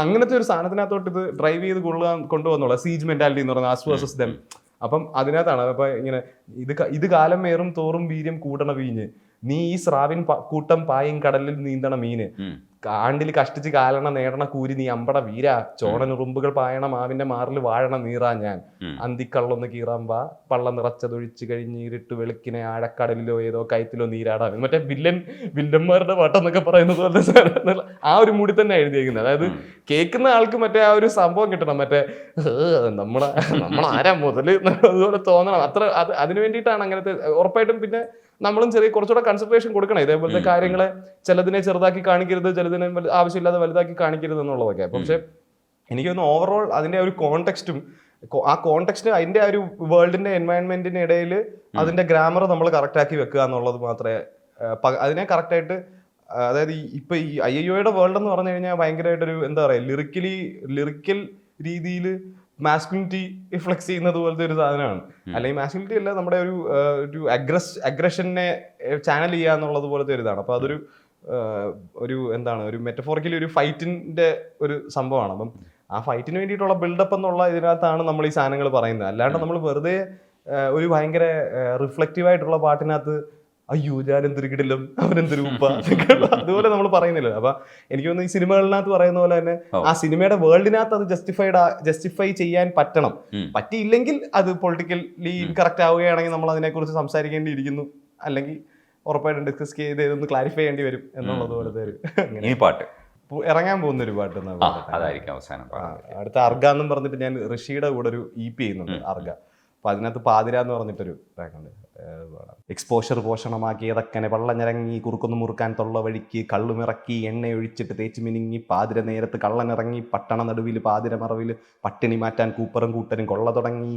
അങ്ങനത്തെ ഒരു സാധനത്തിനകത്തോട്ട് ഇത് ഡ്രൈവ് ചെയ്ത് കൊണ്ടുവന്നുള്ള സീജ് മെന്റാലിറ്റി എന്ന് പറയുന്നത്, അസ് വേഴ്സസ് ദം. അപ്പം അതിനകത്താണ് അപ്പൊ ഇങ്ങനെ ഇത് കാലം ഏറും തോറും വീര്യം കൂടണ വീഞ്ഞ്, നീ ഈ സ്രാവിൻ കൂട്ടം പായും കടലിൽ നീന്തണ മീന്, കാണ്ടിൽ കഷ്ടിച്ച് കാലണ നേടണ കൂരി നീ അമ്പട വീര, ചോണനുറുമ്പുകൾ പായണ മാവിന്റെ മാറിൽ വാഴണ നീറാ ഞാൻ, അന്തിക്കള്ളൊന്ന് കീറാൻ വാ, പള്ളം നിറച്ചതൊഴിച്ച് കഴിഞ്ഞിട്ട് വെളുക്കിനെ ആഴക്കടലിലോ ഏതോ കയത്തിലോ നീരാടാൻ. മറ്റേ വില്ലന്മാരുടെ പാട്ടെന്നൊക്കെ പറയുന്നത് പോലെ ആ ഒരു മൂടി തന്നെ എഴുതിയേക്കുന്നത്. അതായത് കേൾക്കുന്ന ആൾക്ക് മറ്റേ ആ ഒരു സംഭവം കിട്ടണം, മറ്റേ നമ്മളാരാ മുതല് അതുപോലെ തോന്നണം. അതിനു വേണ്ടിയിട്ടാണ് അങ്ങനത്തെ. ഉറപ്പായിട്ടും പിന്നെ നമ്മളും കുറച്ചുകൂടെ കൺസിഡറേഷൻ കൊടുക്കണം. ഇതേപോലത്തെ കാര്യങ്ങളെ ചിലതിനെ ചെറുതാക്കി കാണിക്കരുത്, ചിലതിനെ ആവശ്യമില്ലാതെ വലുതാക്കി കാണിക്കരുത് എന്നുള്ളതൊക്കെ. പക്ഷെ എനിക്ക് തോന്നുന്നു ഓവറോൾ അതിന്റെ ഒരു കോണ്ടെക്സ്റ്റും, ആ കോണ്ടെക്സ്റ്റ് അതിന്റെ ആ ഒരു വേൾഡിന്റെ എൻവയൺമെന്റിന് ഇടയിൽ അതിന്റെ ഗ്രാമർ നമ്മൾ കറക്റ്റ് ആക്കി വെക്കുക എന്നുള്ളത് മാത്രമേ അതിനെ കറക്റ്റായിട്ട്. അതായത് ഇപ്പൊ ഈ അയ്യോയുടെ വേൾഡ് എന്ന് പറഞ്ഞു കഴിഞ്ഞാൽ ഭയങ്കരമായിട്ടൊരു എന്താ പറയാ, ലിറിക്കൽ രീതിയിൽ മാസ്കുലിനിറ്റി ഫ്ലെക്സ് ചെയ്യുന്നത് പോലത്തെ ഒരു സാധനമാണ്. അല്ലെങ്കിൽ മാസ്കുലിനിറ്റി അല്ല, നമ്മുടെ ഒരു അഗ്രഷനെ ചാനൽ ചെയ്യുക എന്നുള്ളത് പോലത്തെ ഒരു ഇതാണ്. അപ്പൊ അതൊരു ഒരു എന്താണ്, ഒരു മെറ്റഫോറിക്കലി ഒരു ഫൈറ്റിന്റെ ഒരു സംഭവമാണ്. അപ്പം ആ ഫൈറ്റിന് വേണ്ടിയിട്ടുള്ള ബിൽഡപ്പ് എന്നുള്ള ഇതിനകത്താണ് നമ്മൾ ഈ സാധനങ്ങൾ പറയുന്നത്. അല്ലാണ്ട് നമ്മൾ വെറുതെ ഒരു ഭയങ്കര റിഫ്ലക്റ്റീവ് ആയിട്ടുള്ള പാട്ടിനകത്ത് അയ്യോ ഞാൻ എന്തൊരു കിടിലും അവനെന്തൊരു ഉപ്പ അതുപോലെ നമ്മൾ പറയുന്നില്ല. അപ്പൊ എനിക്ക് തോന്നുന്നു ഈ സിനിമകളിനകത്ത് പറയുന്ന പോലെ തന്നെ ആ സിനിമയുടെ വേൾഡിനകത്ത് അത് ജസ്റ്റിഫൈ ചെയ്യാൻ പറ്റണം. പറ്റിയില്ലെങ്കിൽ അത് പൊളിറ്റിക്കലി ഇൻകറക്റ്റ് ആവുകയാണെങ്കിൽ നമ്മൾ അതിനെക്കുറിച്ച് സംസാരിക്കേണ്ടിയിരിക്കുന്നു, അല്ലെങ്കിൽ ഉറപ്പായിട്ടും ഡിസ്കസ് ചെയ്ത് ഇതൊന്ന് ക്ലാരിഫൈ ചെയ്യേണ്ടി വരും എന്നുള്ളത് പോലത്തെ ഒരു ഈ പാട്ട് ഇറങ്ങാൻ പോകുന്ന ഒരു പാട്ട്. അതായിരിക്കും അവസാനം. അടുത്ത അർഗ എന്നും പറഞ്ഞിട്ട് ഞാൻ ഋഷിയുടെ കൂടെ ഒരു EP ചെയ്യുന്നുണ്ട്, അർഗ. അപ്പൊ അതിനകത്ത് പാതിര എന്ന് പറഞ്ഞിട്ടൊരു ട്രാക്കുണ്ട്. എക്സ്പോഷർ പോഷണമാക്കി ഏതക്കനെ പള്ളഞ്ഞിറങ്ങി കുറുക്കൊന്നു മുറുക്കാൻ തൊള്ള വഴിക്ക് കള്ളുമിറക്കി എണ്ണയൊഴിച്ചിട്ട് തേച്ച് മിനിങ്ങി പാതിര നേരത്ത് കള്ളനിറങ്ങി പട്ടണ നടുവിൽ പാതിര മറവിൽ പട്ടിണി മാറ്റാൻ കൂപ്പറും കൂട്ടരും കൊള്ള തുടങ്ങി.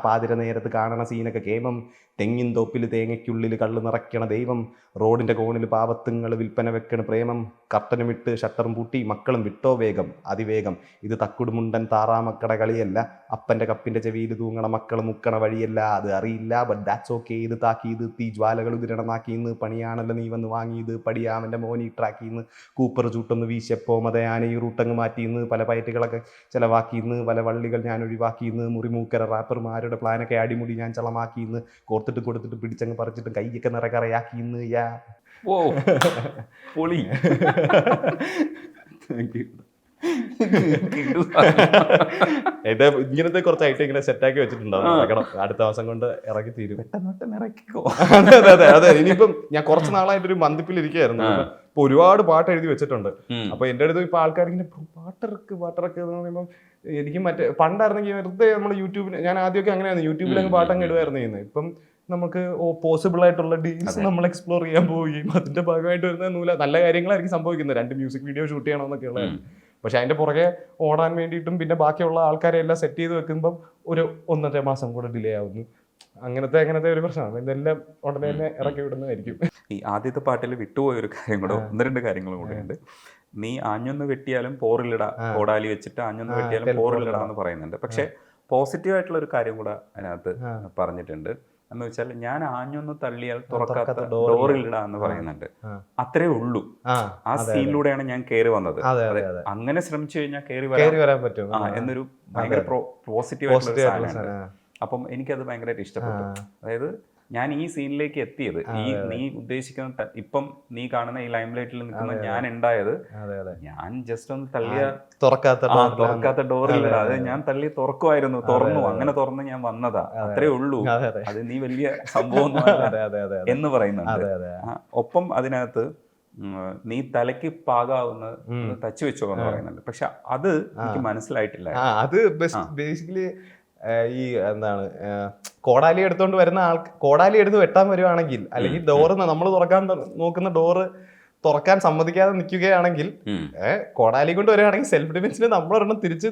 പാതിര നേരത്ത് കാണണ സീനൊക്കെ കേമം തെങ്ങിൻ തോപ്പിൽ തേങ്ങയ്ക്കുള്ളിൽ കള്ളു നിറയ്ക്കണ ദൈവം റോഡിന്റെ കോണിൽ പാവത്തുങ്ങൾ വിൽപ്പന വെക്കണ പ്രേമം കർട്ടനും ഇട്ട് ഷട്ടറും പൂട്ടി മക്കളും വിട്ടോ വേഗം അതിവേഗം ഇത് തക്കുടുമുണ്ടൻ താറാമക്കട കളിയല്ല അപ്പന്റെ കപ്പിന്റെ ചെവിയിൽ തൂങ്ങണ മക്കൾ മുക്കണ വഴിയല്ല അത് അറിയില്ല ബട്ട് ദാറ്റ്സ് ഓക്കെ ഇത് താക്കിയത് തീ ജ്വാലകൾ ഉതിരണമാക്കിന്ന് പണിയാണല്ലോ നീ വന്ന് വാങ്ങിയത് പടിയാമന്റെ മോനി ട്രാക്കിന്ന് കൂപ്പർ ചൂട്ടൊന്ന് വീശപ്പോ മതയാന ഈ റൂട്ടങ്ങ് മാറ്റിന്ന് പല പയറ്റുകളൊക്കെ ചെലവാക്കിന്ന് പല വള്ളികൾ ഞാൻ ഒഴിവാക്കിന്ന് മുറിമൂക്കര റാപ്പർമാരുടെ പ്ലാനൊക്കെ അടിമുടി ഞാൻ ചളമാക്കിന്ന് കോർത്തിട്ട് കൊടുത്തിട്ട് പിടിച്ചങ്ങ് പറിച്ചിട്ട് കൈയൊക്കെ നിറകറയാക്കിന്ന് യാ ഓ പൊളി. ഇങ്ങനത്തെ കുറച്ചായിട്ട് ഇങ്ങനെ സെറ്റാക്കി വെച്ചിട്ടുണ്ടാവും, അടുത്ത മാസം കൊണ്ട് ഇറക്കി തീരും. അതെ ഇനിയിപ്പം ഞാൻ കുറച്ച് നാളായിട്ട് ഒരു മന്ദിപ്പിൽ ഇരിക്കുകയായിരുന്നു. ഇപ്പൊ ഒരുപാട് പാട്ട് എഴുതി വെച്ചിട്ടുണ്ട്. അപ്പൊ എന്റെ അടുത്ത് ഇപ്പൊ ആൾക്കാർ ഇങ്ങനെ പാട്ടിറക്ക് എന്ന് പറയുമ്പോൾ എനിക്ക് മറ്റേ പണ്ടായിരുന്നെങ്കിൽ വെറുതെ നമ്മൾ യൂട്യൂബിൽ, ഞാൻ ആദ്യമൊക്കെ അങ്ങനെയായിരുന്നു, യൂട്യൂബിൽ അങ്ങ് പാട്ടങ്ങ് ഇടുമായിരുന്നു ചെയ്യുന്നത്. ഇപ്പം നമുക്ക് പോസിബിൾ ആയിട്ടുള്ള ഡീൽസ് നമ്മൾ എക്സ്പ്ലോർ ചെയ്യാൻ പോവുകയും അതിന്റെ ഭാഗമായിട്ട് വരുന്ന നല്ല കാര്യങ്ങളായിരിക്കും സംഭവിക്കുന്നത്. 2 മ്യൂസിക് വീഡിയോ ഷൂട്ട് ചെയ്യണമെന്നൊക്കെ ഉള്ളതാണ്. പക്ഷെ അതിന്റെ പുറകെ ഓടാൻ വേണ്ടിയിട്ടും പിന്നെ ബാക്കിയുള്ള ആൾക്കാരെ എല്ലാം സെറ്റ് ചെയ്ത് വെക്കുമ്പം ഒരു 1.5 മാസം കൂടെ ഡിലേ ആവുന്നു. അങ്ങനത്തെ ഒരു പ്രശ്നമാണ്. ഇതെല്ലാം ഉടനെ തന്നെ ഇറക്കി വിടുന്നതായിരിക്കും. ഈ ആദ്യത്തെ പാട്ടിൽ വിട്ടുപോയ ഒരു കാര്യം കൂടെ, 1-2 കാര്യങ്ങളും കൂടെ ഉണ്ട്. നീ ആഞ്ഞൊന്ന് വെട്ടിയാലും പോറിലിടാ, കോടാലി വെച്ചിട്ട് ആഞ്ഞൊന്ന് വെട്ടിയാലും പോറിലിടാ എന്ന് പറയുന്നുണ്ട്. പക്ഷെ പോസിറ്റീവ് ആയിട്ടുള്ള ഒരു കാര്യം കൂടെ അതിനകത്ത് പറഞ്ഞിട്ടുണ്ട്. എന്ന് വെച്ചാൽ ഞാൻ ആഞ്ഞൊന്ന് തള്ളിയാൽ തുറക്കാത്ത ഡോറിലിടാ എന്ന് പറയുന്നുണ്ട്. അത്രേ ഉള്ളൂ. ആ സീനിലൂടെയാണ് ഞാൻ കയറി വന്നത്. അങ്ങനെ ശ്രമിച്ചു കഴിഞ്ഞാൽ കയറി വരാൻ പറ്റും എന്നൊരു ഭയങ്കര പോസിറ്റീവ് ആയിട്ടുള്ള സാധനമാണ്. അപ്പം എനിക്കത് ഭയങ്കരമായിട്ട് ഇഷ്ടപ്പെട്ടു. അതായത് ഞാൻ ഈ സീനിലേക്ക് എത്തിയത്, നീ ഉദ്ദേശിക്കുന്ന ഇപ്പം നീ കാണുന്ന ഈ ലൈം ലൈറ്റിൽ നിൽക്കുന്ന ഞാൻ ഉണ്ടായത്, ഞാൻ ജസ്റ്റ് ഒന്ന് തള്ളിയ തുറക്കാത്ത ഡോറിലിടാ, അത് ഞാൻ തള്ളി തുറന്നു, അങ്ങനെ തുറന്ന് ഞാൻ വന്നതാ, അത്രേ ഉള്ളൂ, അത് നീ വലിയ സംഭവം എന്ന് പറയുന്നുണ്ട്. ഒപ്പം അതിനകത്ത് നീ തലയ്ക്ക് പാകാവുന്ന തച്ചു വെച്ചോ എന്ന് പറയുന്നുണ്ട്. പക്ഷെ അത് എനിക്ക് മനസ്സിലായിട്ടില്ല. അത് ബേസിക്കലി ഈ എന്താണ്, കോടാലി എടുത്തോണ്ട് വരുന്ന കോടാലി എടുത്ത് വെട്ടാൻ വരുവാണെങ്കിൽ, അല്ലെങ്കിൽ ഡോറ് നമ്മൾ തുറക്കാൻ നോക്കുന്ന ഡോറ് തുറക്കാൻ സമ്മതിക്കാതെ നിൽക്കുകയാണെങ്കിൽ, കോടാലി കൊണ്ട് വരികയാണെങ്കിൽ സെൽഫ് ഡിഫൻസിന് നമ്മളൊരെണ്ണം തിരിച്ച്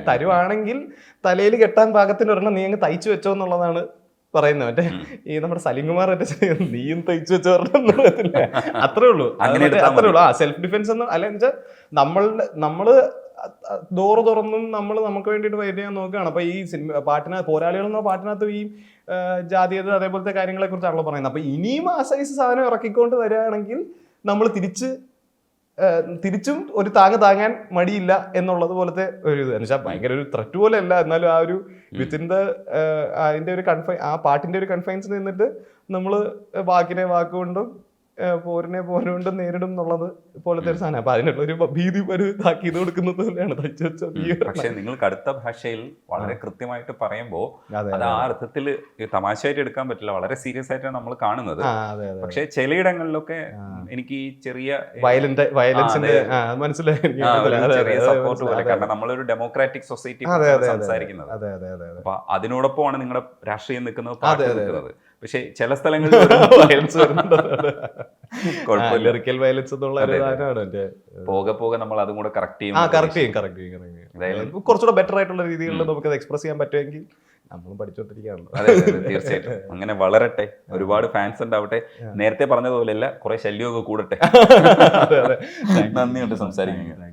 തരുവാണെങ്കിൽ തലയിൽ കെട്ടാൻ പാകത്തിന് ഒരെണ്ണം നീ അങ്ങ് തയ്ച്ചു വെച്ചോ എന്നുള്ളതാണ് പറയുന്നത്. മറ്റേ ഈ നമ്മുടെ സലിംകുമാർ നീയും തയ്ച്ചു വെച്ച് പറഞ്ഞില്ല, അത്രേ ഉള്ളൂ. സെൽഫ് ഡിഫൻസ് എന്ന് അല്ലെന്ന് വെച്ചാൽ നമ്മള് ഡോറ് തുറന്നും നമ്മൾ നമുക്ക് വേണ്ടിയിട്ട് ഫൈറ്റ് ചെയ്യാൻ നോക്കുകയാണ്. അപ്പൊ ഈ പോരാളികൾ എന്ന പാട്ടിനകത്ത് ഈ ജാതീയത അതേപോലത്തെ കാര്യങ്ങളെ കുറിച്ചാണല്ലോ പറയുന്നത്. അപ്പൊ ഇനിയും ആ സൈസ് സാധനം ഇറക്കിക്കൊണ്ട് വരികയാണെങ്കിൽ നമ്മൾ തിരിച്ചും ഒരു താങ്ങാൻ മടിയില്ല എന്നുള്ളത് പോലത്തെ ഒരു ഇത്. എന്ന് വെച്ചാൽ ഭയങ്കര ഒരു ത്രെറ്റ് പോലെ അല്ല, എന്നാലും ആ ഒരു അതിന്റെ ഒരു ആ പാട്ടിന്റെ ഒരു കൺഫൈൻസ് നിന്നിട്ട് നമ്മൾ വാക്കുകൊണ്ടും പോരിനെ നേരിടും എന്നുള്ളത് പോലത്തെ ഒരു സാധനം. അപ്പൊ അതിനുള്ള ഒരു ഭീതി ഒരു ഇതാക്കിയത് കൊടുക്കുന്നത് പോലെയാണ് പക്ഷെ നിങ്ങൾക്ക് അടുത്ത ഭാഷയിൽ വളരെ കൃത്യമായിട്ട് പറയുമ്പോൾ അത് ആ അർത്ഥത്തിൽ തമാശയായിട്ട് എടുക്കാൻ പറ്റില്ല, വളരെ സീരിയസ് ആയിട്ടാണ് നമ്മൾ കാണുന്നത്. പക്ഷെ ചിലയിടങ്ങളിലൊക്കെ എനിക്ക് ഈ ചെറിയ വയലൻസിന്റെ ചെറിയ സപ്പോർട്ട് പോലെ, കാരണം നമ്മളൊരു ഡെമോക്രാറ്റിക് സൊസൈറ്റി സംസാരിക്കുന്നത്. അപ്പൊ അതിനോടൊപ്പമാണ് നിങ്ങളുടെ രാഷ്ട്രീയം നിൽക്കുന്നത്, പാട്ട് നിൽക്കുന്നത്. പക്ഷെ ചില സ്ഥലങ്ങളിൽ വയലൻസ് വരുന്നുണ്ട്. പോകെ നമ്മൾ അതും കൂടെ കറക്റ്റ് ചെയ്യും. കുറച്ചുകൂടെ ബെറ്റർ ആയിട്ടുള്ള രീതികളിൽ നമുക്ക് അത് എക്സ്പ്രസ് ചെയ്യാൻ പറ്റുമെങ്കിൽ നമ്മളും പഠിച്ചോണ്ടിരിക്കുകയാണല്ലോ. തീർച്ചയായിട്ടും അങ്ങനെ വളരട്ടെ, ഒരുപാട് ഫാൻസ് ഉണ്ടാവട്ടെ. നേരത്തെ പറഞ്ഞതുപോലെയല്ല, കുറെ ശല്യമൊക്കെ കൂടട്ടെ. നന്ദിയുണ്ട് സംസാരിക്കുന്നത്.